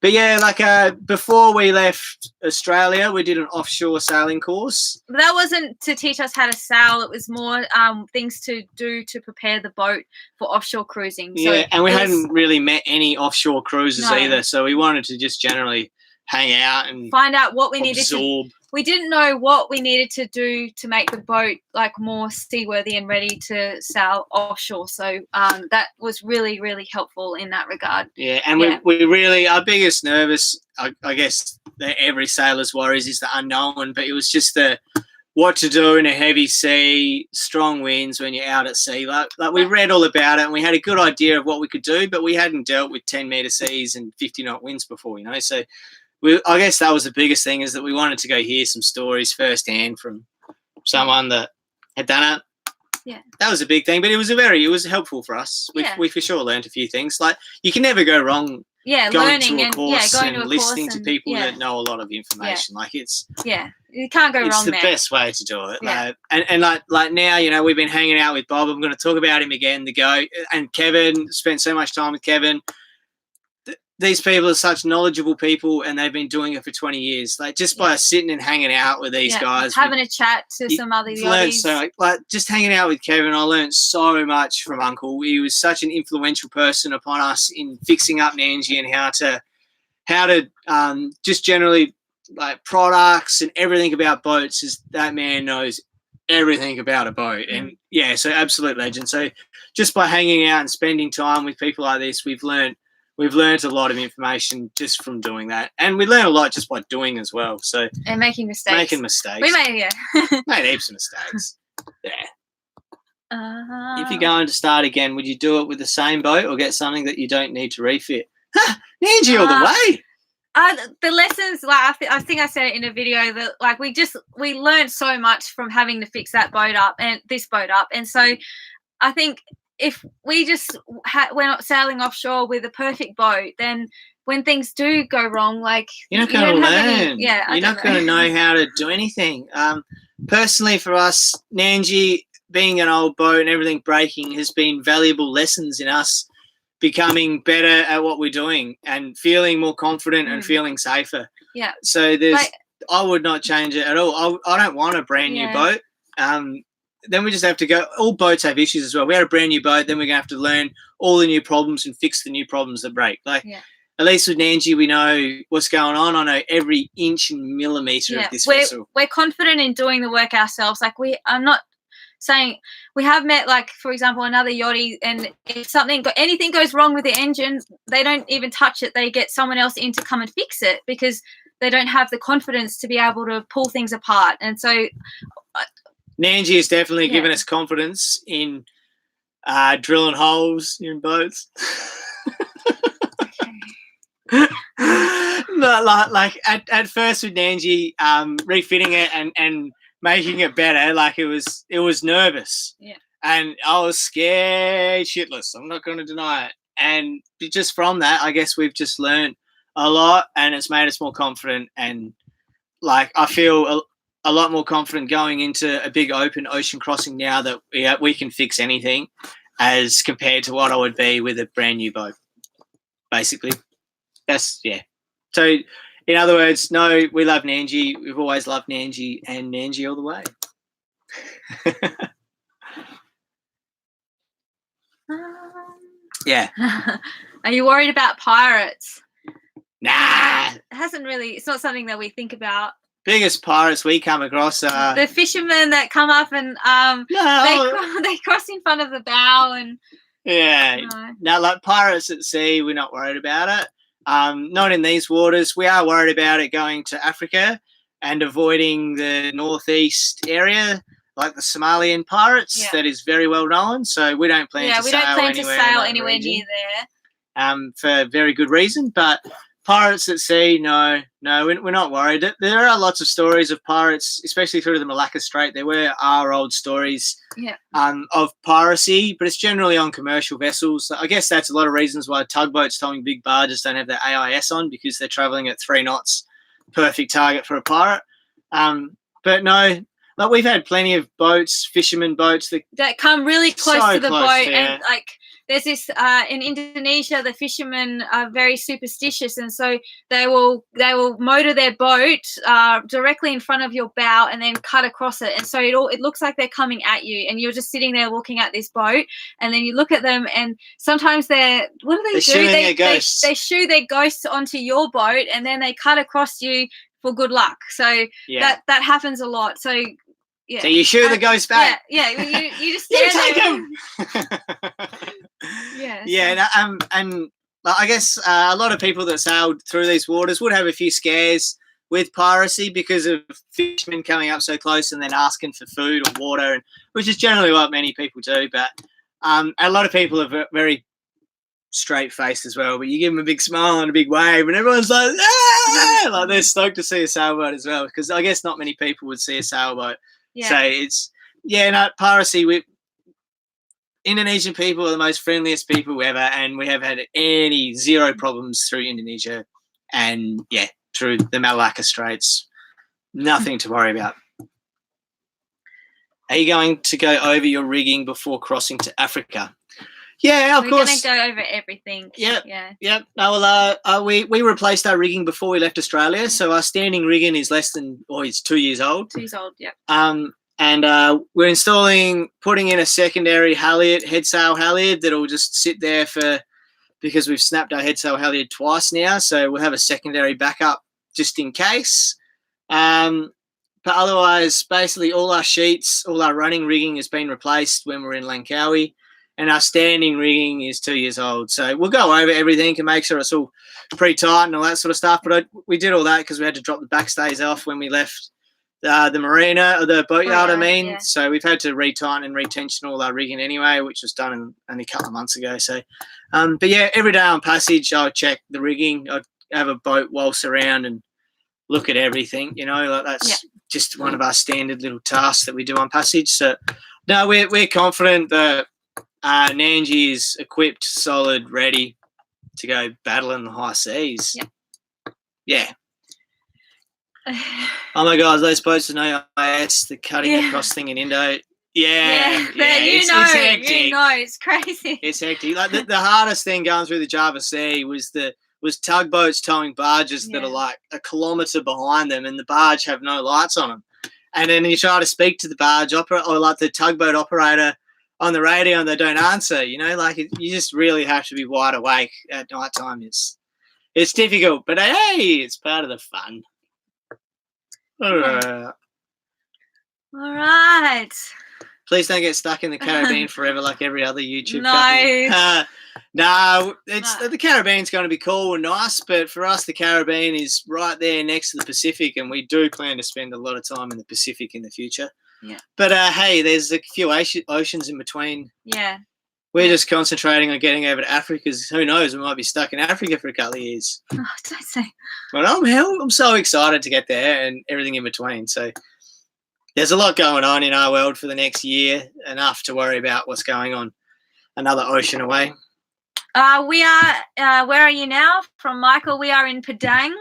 But yeah, like before we left Australia, we did an offshore sailing course. But that wasn't to teach us how to sail. It was more things to do to prepare the boat for offshore cruising. So and we hadn't really met any offshore cruisers either. So we wanted to just generally hang out and find out what we needed to. We didn't know what we needed to do to make the boat like more seaworthy and ready to sail offshore. So that was really, really helpful in that regard. Yeah, and we really, our biggest nervous, I guess, that every sailor's worries is the unknown, but it was just what to do in a heavy sea, strong winds when you're out at sea. Like we read all about it and we had a good idea of what we could do, but we hadn't dealt with 10-metre seas and 50-knot winds before, so I guess that was the biggest thing, is that we wanted to go hear some stories firsthand from someone that had done it. Yeah, that was a big thing, but it was helpful for us. We for sure learned a few things. Like you can never go wrong. Yeah, going learning to a course and listening to people that know a lot of information. Like you can't go wrong. It's the best way to do it. Yeah. And like now, we've been hanging out with Bob. I'm going to talk about him again. And Kevin, spent so much time with Kevin. These people are such knowledgeable people, and they've been doing it for 20 years. Like just by sitting and hanging out with these guys, having a chat to some other yachties. So like just hanging out with Kevin, I learned so much from Uncle. He was such an influential person upon us in fixing up Nandji and how to just generally like products and everything about boats. Is that man knows everything about a boat, and so absolute legend. So just by hanging out and spending time with people like this, we've learned a lot of information just from doing that, and we learn a lot just by doing as well. So and making mistakes. We made made heaps of mistakes. Yeah. If you're going to start again, would you do it with the same boat or get something that you don't need to refit? Nandji all the way. The lessons, like I think I said it in a video, that like we learned so much from having to fix that boat up and this boat up, and so I think if we just we're not sailing offshore with a perfect boat, then when things do go wrong, like you're not going to learn. You're not going to know how to do anything. Personally, for us, Nandji, being an old boat and everything breaking, has been valuable lessons in us becoming better at what we're doing and feeling more confident and feeling safer. Yeah. So I would not change it at all. I don't want a brand new boat. Then we just have to go. All boats have issues as well. We had a brand new boat, then we're going to have to learn all the new problems and fix the new problems that break. At least with Nandji, we know what's going on. I know every inch and millimetre of this vessel. We're confident in doing the work ourselves. I'm not saying we have met, like, for example, another yachty, and if anything goes wrong with the engine, they don't even touch it. They get someone else in to come and fix it because they don't have the confidence to be able to pull things apart. And so Nandji has definitely Yeah. given us confidence in drilling holes in boats. No, like at first with Nandji, refitting it and making it better, like it was nervous. Yeah. And I was scared shitless. I'm not going to deny it. And just from that, I guess we've just learned a lot, and it's made us more confident. And like I feel a lot more confident going into a big open ocean crossing now that we can fix anything, as compared to what I would be with a brand new boat. Basically, that's yeah. So, in other words, no, we love Nandji. We've always loved Nandji, and Nandji all the way. Yeah. Are you worried about pirates? Nah. It hasn't really. It's not something that we think about. Biggest pirates we come across are the fishermen that come up and they cross in front of the bow and Now, like pirates at sea, we're not worried about it. Not in these waters. We are worried about it going to Africa and avoiding the northeast area, like the Somalian pirates. Yeah. That is very well known. So we don't plan to sail anywhere near there. For very good reason. But pirates at sea, no, we're not worried. There are lots of stories of pirates, especially through the Malacca Strait. There are old stories of piracy, but it's generally on commercial vessels. I guess that's a lot of reasons why tugboats towing big barges don't have their AIS on, because they're travelling at 3 knots. Perfect target for a pirate. But no, like we've had plenty of boats, fishermen boats that come really close to the boat, yeah. and like there's this in Indonesia, the fishermen are very superstitious, and so they will motor their boat directly in front of your bow and then cut across it, and so it looks like they're coming at you, and you're just sitting there looking at this boat, and then you look at them, and sometimes they do? They shoo their ghosts onto your boat, and then they cut across you for good luck. So that happens a lot. So. Yeah. So you shoot the ghost back. Yeah. You just stand there. Yeah. And I guess a lot of people that sailed through these waters would have a few scares with piracy because of fishermen coming up so close and then asking for food or water, which is generally what many people do. But a lot of people are very straight-faced as well. But you give them a big smile and a big wave, and everyone's like, ah! Like they're stoked to see a sailboat as well, because I guess not many people would see a sailboat. Yeah. So it's piracy. Indonesian people are the most friendliest people ever, and we have had zero problems through Indonesia, and through the Malacca Straits, nothing to worry about. Are you going to go over your rigging before crossing to Africa? Yeah, of course. We're going to go over everything. Yep. No, well, we replaced our rigging before we left Australia, so our standing rigging is it's 2 years old. 2 years old, yep. And we're putting in a secondary halyard, head sail halyard that'll just sit there because we've snapped our head sail halyard twice now, so we'll have a secondary backup just in case. But otherwise, basically all our sheets, all our running rigging has been replaced when we're in Langkawi. And our standing rigging is 2 years old. So we'll go over everything and make sure it's all pretty tight and all that sort of stuff. But we did all that because we had to drop the backstays off when we left the marina, or the boatyard, Yeah. So we've had to retighten and retension all our rigging anyway, which was done only a couple of months ago. So, but yeah, every day on passage, I'll check the rigging. I'd have a boat waltz around and look at everything, like that's just one of our standard little tasks that we do on passage. So, no, we're confident that Nandji is equipped, solid, ready to go battle in the high seas. Yep. Yeah. Oh my God, those boats are no IS, the cutting across thing in Indo. Yeah. It's hectic. It's crazy. It's hectic. Like the hardest thing going through the Java Sea was tugboats towing barges that are like a kilometre behind them, and the barge have no lights on them. And then you try to speak to the barge operator or like the tugboat operator on the radio, and they don't answer. You just really have to be wide awake at night time. It's difficult, but hey, it's part of the fun. All right. Please don't get stuck in the Caribbean forever like every other YouTube couple. No, the Caribbean's going to be cool and nice, but for us, the Caribbean is right there next to the Pacific, and we do plan to spend a lot of time in the Pacific in the future. Yeah. But hey, there's a few oceans in between. Yeah. We're just concentrating on getting over to Africa because who knows, we might be stuck in Africa for a couple of years. Oh, don't say. But I'm so excited to get there and everything in between. So there's a lot going on in our world for the next year, enough to worry about what's going on another ocean away. We are, where are you now? From Michael, we are in Padang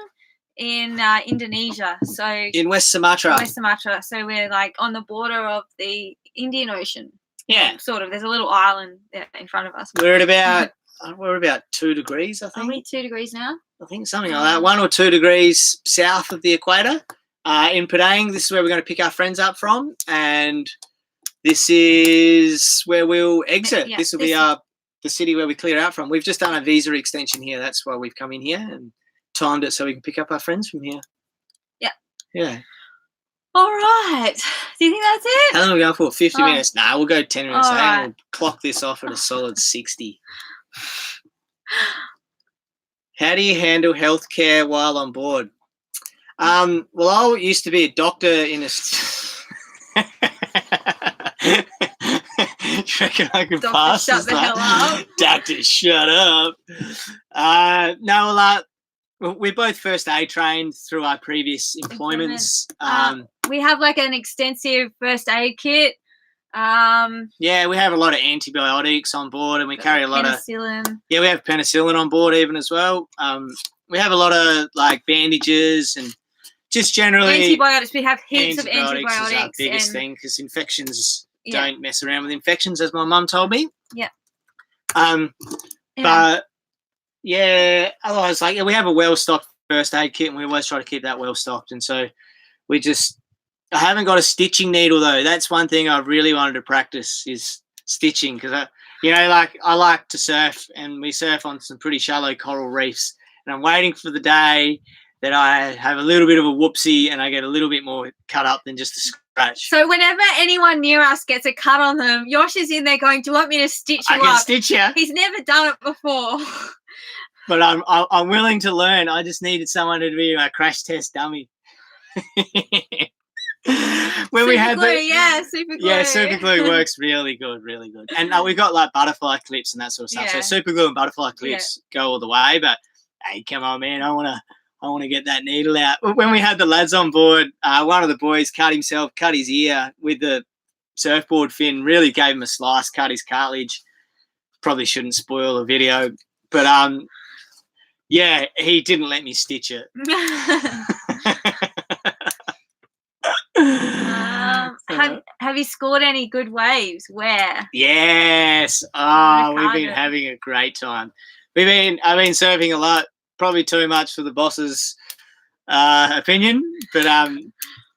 in Indonesia. So In West Sumatra. West Sumatra. So we're like on the border of the Indian Ocean. Yeah. Sort of. There's a little island there in front of us. We're at about 2 degrees, I think. Are we 2 degrees now? I think something like that. 1 or 2 degrees south of the equator. In Padang, this is where we're going to pick our friends up from. And this is where we'll exit. Yeah, this will be the city where we clear out from. We've just done a visa extension here. That's why we've come in here and timed it so we can pick up our friends from here. Yeah. Yeah. All right. Do you think that's it? How long are we going for? 50 minutes? Nah, we'll go 10 minutes. Right. We'll clock this off at a solid 60. How do you handle healthcare while on board? Well, I used to be a doctor in a... You reckon I could pass? Shut the hell up. Doctor, shut up. We're both first aid trained through our previous employments. We have like an extensive first aid kit. Yeah, we have a lot of antibiotics on board, and we carry a lot of penicillin. Yeah, we have penicillin on board even as well. We have a lot of like bandages and just generally antibiotics. We have heaps of antibiotics. Is our biggest thing because infections don't mess around with infections, as my mum told me. Yeah. But yeah, otherwise, like we have a well-stocked first aid kit, and we always try to keep that well-stocked. And so I haven't got a stitching needle though. That's one thing I really wanted to practice is stitching because I like to surf, and we surf on some pretty shallow coral reefs. And I'm waiting for the day that I have a little bit of a whoopsie and I get a little bit more cut up than just a scratch. So whenever anyone near us gets a cut on them, Yosh is in there going, "Do you want me to stitch you up?" I can stitch you. He's never done it before. But I'm willing to learn. I just needed someone to be my crash test dummy. When we had super glue. Yeah, super glue works really good. And we got like butterfly clips and that sort of stuff. So super glue and butterfly clips go all the way. But hey, come on, man, I want to get that needle out. When we had the lads on board, one of the boys cut his ear with the surfboard fin. Really gave him a slice, cut his cartilage. Probably shouldn't spoil the video, but yeah, he didn't let me stitch it. Have you scored any good waves? Where? Yes. We've been having a great time. I've been surfing a lot, probably too much for the boss's opinion, but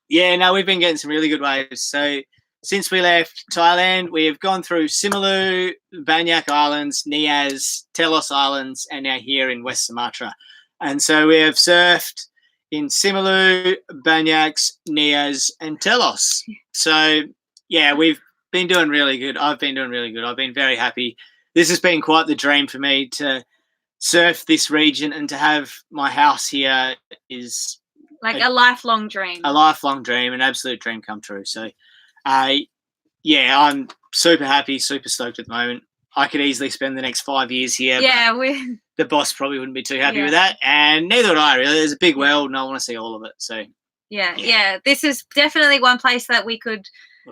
we've been getting some really good waves. So since we left Thailand, we have gone through Simeulue, Banyak Islands, Nias, Telos Islands, and now here in West Sumatra. And so we have surfed in Simeulue, Banyaks, Nias, and Telos. So, yeah, we've been doing really good. I've been doing really good. I've been very happy. This has been quite the dream for me to surf this region, and to have my house here is like a lifelong dream. A lifelong dream, an absolute dream come true. So, I'm super happy, super stoked at the moment. I could easily spend the next 5 years here. Yeah, the boss probably wouldn't be too happy with that, and neither would I. Really, there's a big world, and I want to see all of it. So yeah, this is definitely one place that we could.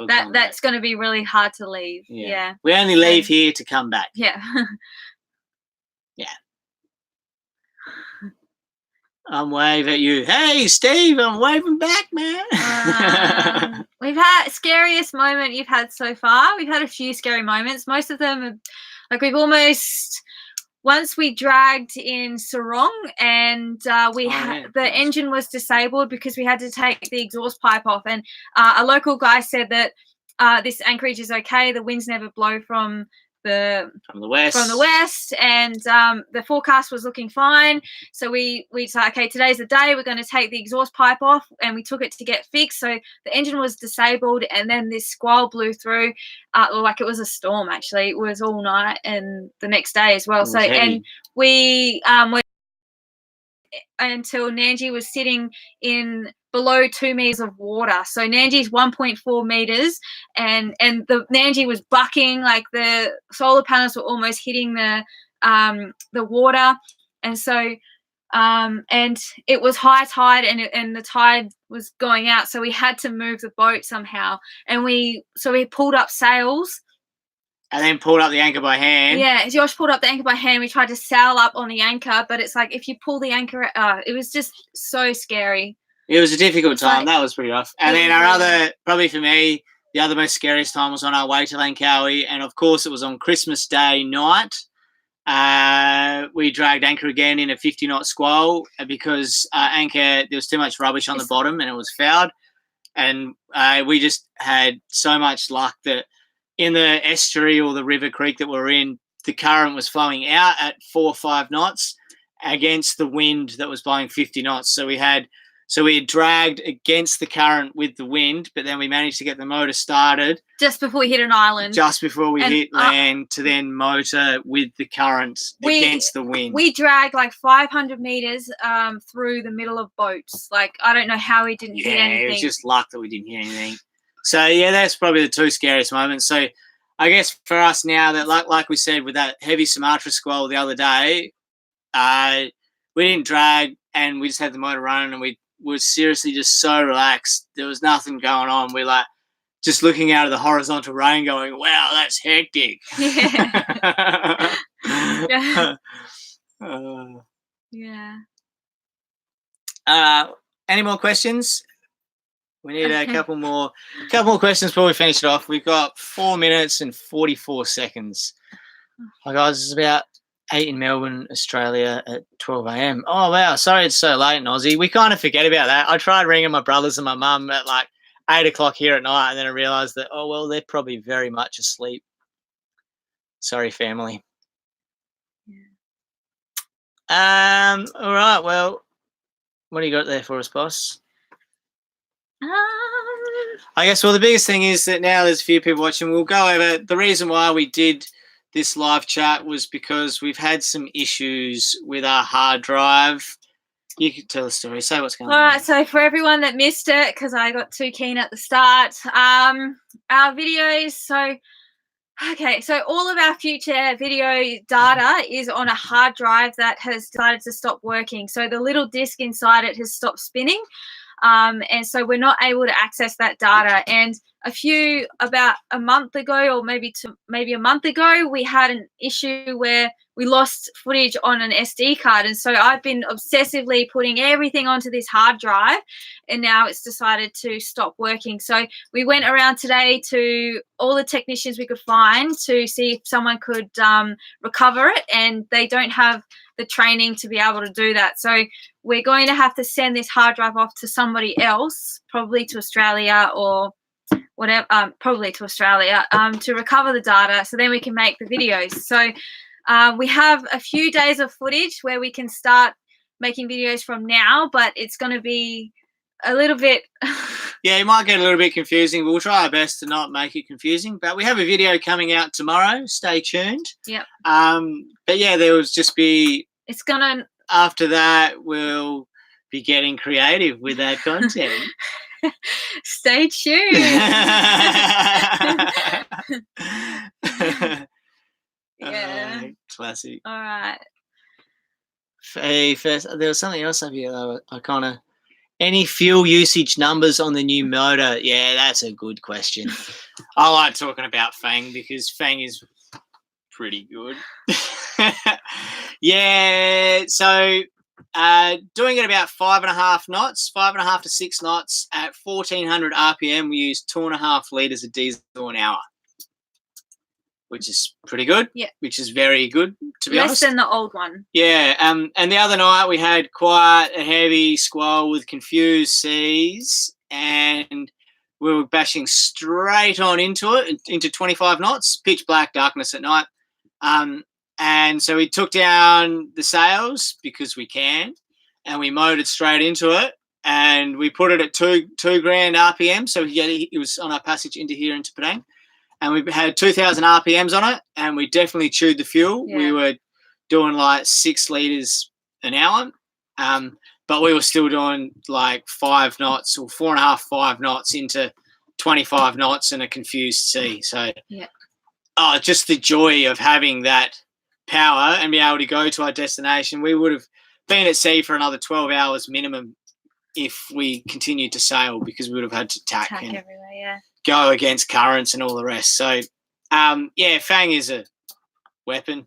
That's going to be really hard to leave. Yeah. We only leave here to come back. Yeah. Yeah. I'm waving at you. Hey, Steve, I'm waving back, man. We've had scariest moment you've had so far. We've had a few scary moments. Most of them are, like once we dragged in Sarong, and the engine was disabled because we had to take the exhaust pipe off, and a local guy said that this anchorage is okay. The winds never blow from the west, and the forecast was looking fine. So we said, okay, today's the day. We're going to take the exhaust pipe off, and we took it to get fixed. So the engine was disabled, and then this squall blew through, like it was a storm. Actually, it was all night and the next day as well. So heavy. And we until Nandji was sitting in below 2 meters of water. So Nandji's 1.4 meters, and the Nandji was bucking, like the solar panels were almost hitting the water, and so and it was high tide, and the tide was going out, so we had to move the boat somehow, and we pulled up sails. And then pulled up the anchor by hand. Yeah, Josh pulled up the anchor by hand. We tried to sail up on the anchor, but it's like if you pull the anchor, it was just so scary. It was a difficult time. That was pretty rough. And then our other, probably for me, the other most scariest time was on our way to Langkawi. And, of course, it was on Christmas Day night. We dragged anchor again in a 50-knot squall because there was too much rubbish on the bottom and it was fouled. And we just had so much luck that in the estuary or the river creek that we're in, the current was flowing out at 4 or 5 knots against the wind that was blowing 50 knots. So we had dragged against the current with the wind, but then we managed to get the motor started just before we hit an island. Just before we hit land to then motor with the current against the wind. We dragged like 500 meters through the middle of boats. Like, I don't know how we didn't hit anything. Yeah, it was just luck that we didn't hit anything. So, yeah, that's probably the 2 scariest moments. So, I guess for us now that, like we said, with that heavy Sumatra squall the other day, we didn't drag and we just had the motor running and we were seriously just so relaxed. There was nothing going on. We're like just looking out of the horizontal rain going, wow, that's hectic. Yeah. Yeah. Any more questions? We need a couple more questions before we finish it off. We've got 4 minutes and 44 seconds. Hi guys, it's about 8 in Melbourne, Australia at 12 a.m. Oh wow, sorry it's so late in Aussie. We kind of forget about that. I tried ringing my brothers and my mum at like 8 o'clock here at night, and then I realised that they're probably very much asleep. Sorry, family. All right. Well, what do you got there for us, boss? I guess, the biggest thing is that now there's a few people watching. We'll go over the reason why we did this live chat was because we've had some issues with our hard drive. You can tell the story. Say what's going on. All right. So for everyone that missed it, because I got too keen at the start, our videos. So all of our future video data is on a hard drive that has decided to stop working. So the little disk inside it has stopped spinning. And so we're not able to access that data. And about a month ago, or maybe a month ago, we had an issue where we lost footage on an SD card. And so I've been obsessively putting everything onto this hard drive, and now it's decided to stop working. So we went around today to all the technicians we could find to see if someone could recover it, and they don't have the training to be able to do that. So we're going to have to send this hard drive off to somebody else, probably to Australia or whatever, probably to Australia, to recover the data so then we can make the videos. So we have a few days of footage where we can start making videos from now, but it's going to be a little bit... Yeah, it might get a little bit confusing. We'll try our best to not make it confusing, but we have a video coming out tomorrow. Stay tuned. Yep. But yeah, there will just be... It's going to... After that, we'll be getting creative with our content. Stay tuned. Yeah. Classic. All right. Hey, first, there was something else up here though. I kind of... Any fuel usage numbers on the new motor? Yeah, that's a good question. I like talking about Fang because Fang is pretty good. Yeah, so doing it about 5.5 knots, 5.5 to 6 knots at 1400 RPM, we use 2.5 litres of diesel an hour, which is pretty good. Yeah. Which is very good, to be honest. Less than the old one. Yeah. And the other night we had quite a heavy squall with confused seas, and we were bashing straight on into it, into 25 knots, pitch black darkness at night. And so we took down the sails because we can, and we motored straight into it, and we put it at 2 grand RPM. So it was on our passage into here into Padang. And we had 2,000 RPMs on it, and we definitely chewed the fuel. Yeah. We were doing like 6 litres an hour. But we were still doing like 5 knots or 4.5, 5 knots into 25 knots in a confused sea. So, just the joy of having that power and be able to go to our destination. We would have been at sea for another 12 hours minimum if we continued to sail, because we would have had to tack and everywhere, go against currents and all the rest. So, Fang is a weapon.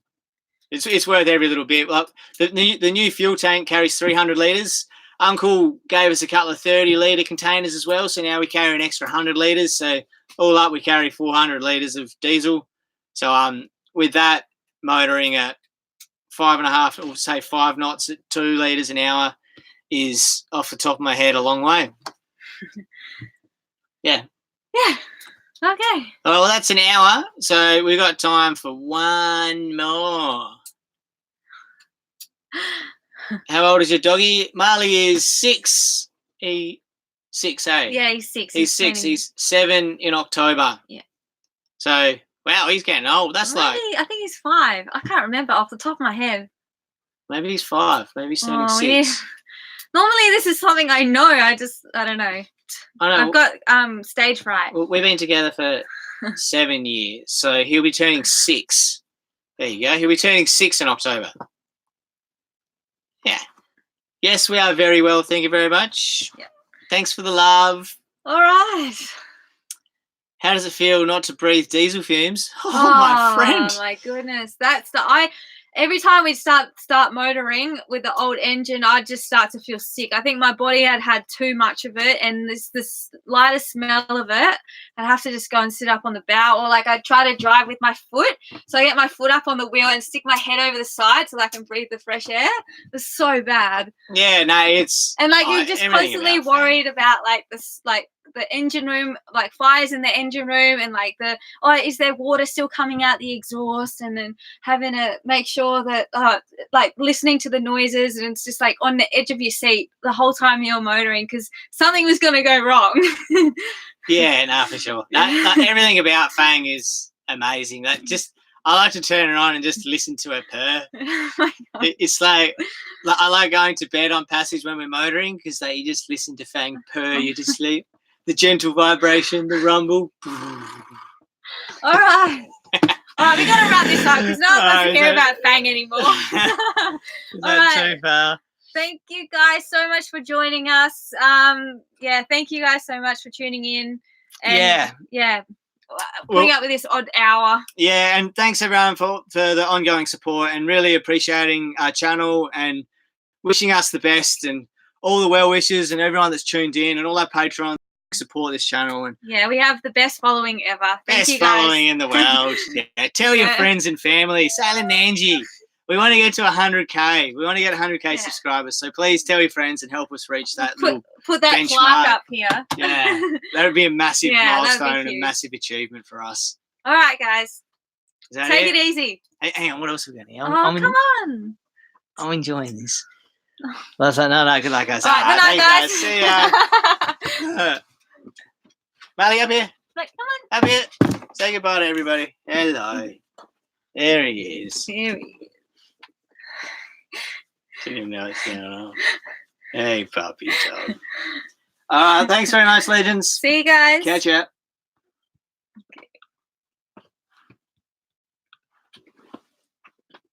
It's worth every little bit. Like the new fuel tank carries 300 litres. Uncle gave us a couple of 30-litre containers as well, so now we carry an extra 100 litres. So all up, we carry 400 litres of diesel. So with that, motoring at 5.5, or say 5 knots at 2 litres an hour is, off the top of my head, a long way. Yeah. Okay. Oh, well, that's an hour, so we've got time for one more. How old is your doggy? Marley is 6. He's 6, eh? Yeah, he's 6. He's 6. He's 7 in October. Yeah. So, wow, he's getting old. That's I think he's 5. I can't remember off the top of my head. Maybe he's 5. Maybe he's turning 6. Yeah. Normally, this is something I know. I don't know. I know. I've got stage fright. We've been together for 7 years, so he'll be turning 6. There you go. He'll be turning 6 in October. Yeah. Yes, we are very well. Thank you very much. Yeah. Thanks for the love. All right. How does it feel not to breathe diesel fumes? Oh, my friend. Oh, my goodness. Every time we start motoring with the old engine, I just start to feel sick. I think my body had too much of it, and this lightest smell of it, I'd have to just go and sit up on the bow, or like I'd try to drive with my foot. So I get my foot up on the wheel and stick my head over the side so that I can breathe the fresh air. It was so bad. Yeah, no, it's... And like you're just constantly worried about like this, like the engine room, like fires in the engine room, and like is there water still coming out the exhaust, and then having to make sure that like listening to the noises, and it's just like on the edge of your seat the whole time you're motoring because something was going to go wrong. Yeah, no, for sure. Everything about Fang is amazing. I like to turn it on and just listen to her purr. Oh, it's like I like going to bed on Passage when we're motoring because you just listen to Fang purr, you just sleep. The gentle vibration, the rumble. All right. All right, we got to wrap this up because no one wants to hear about Fang anymore. Is that too far? Thank you guys so much for joining us. Thank you guys so much for tuning in. And putting up with this odd hour. Yeah, and thanks everyone for the ongoing support, and really appreciating our channel and wishing us the best, and all the well wishes and everyone that's tuned in and all our patrons support this channel. And we have the best following ever. Thank you guys. Best following in the world. Tell your friends and family. Sailing Nandji. We want to get to 100K. We want to get 100K subscribers. So please tell your friends and help us reach that. Put that benchmark. Plaque up here. Yeah, that would be a massive milestone and a massive achievement for us. All right, guys. Take it easy. Hey, hang on. What else are we going to? Come on. I'm enjoying this. Well, no, good luck, guys. All right, good night, guys. See ya. Marley, up here. Come on. Up here. Say goodbye to everybody. Hello. There he is. There he is. Didn't even know it's going on. Hey, puppy dog. Thanks very much, legends. See you guys. Catch ya.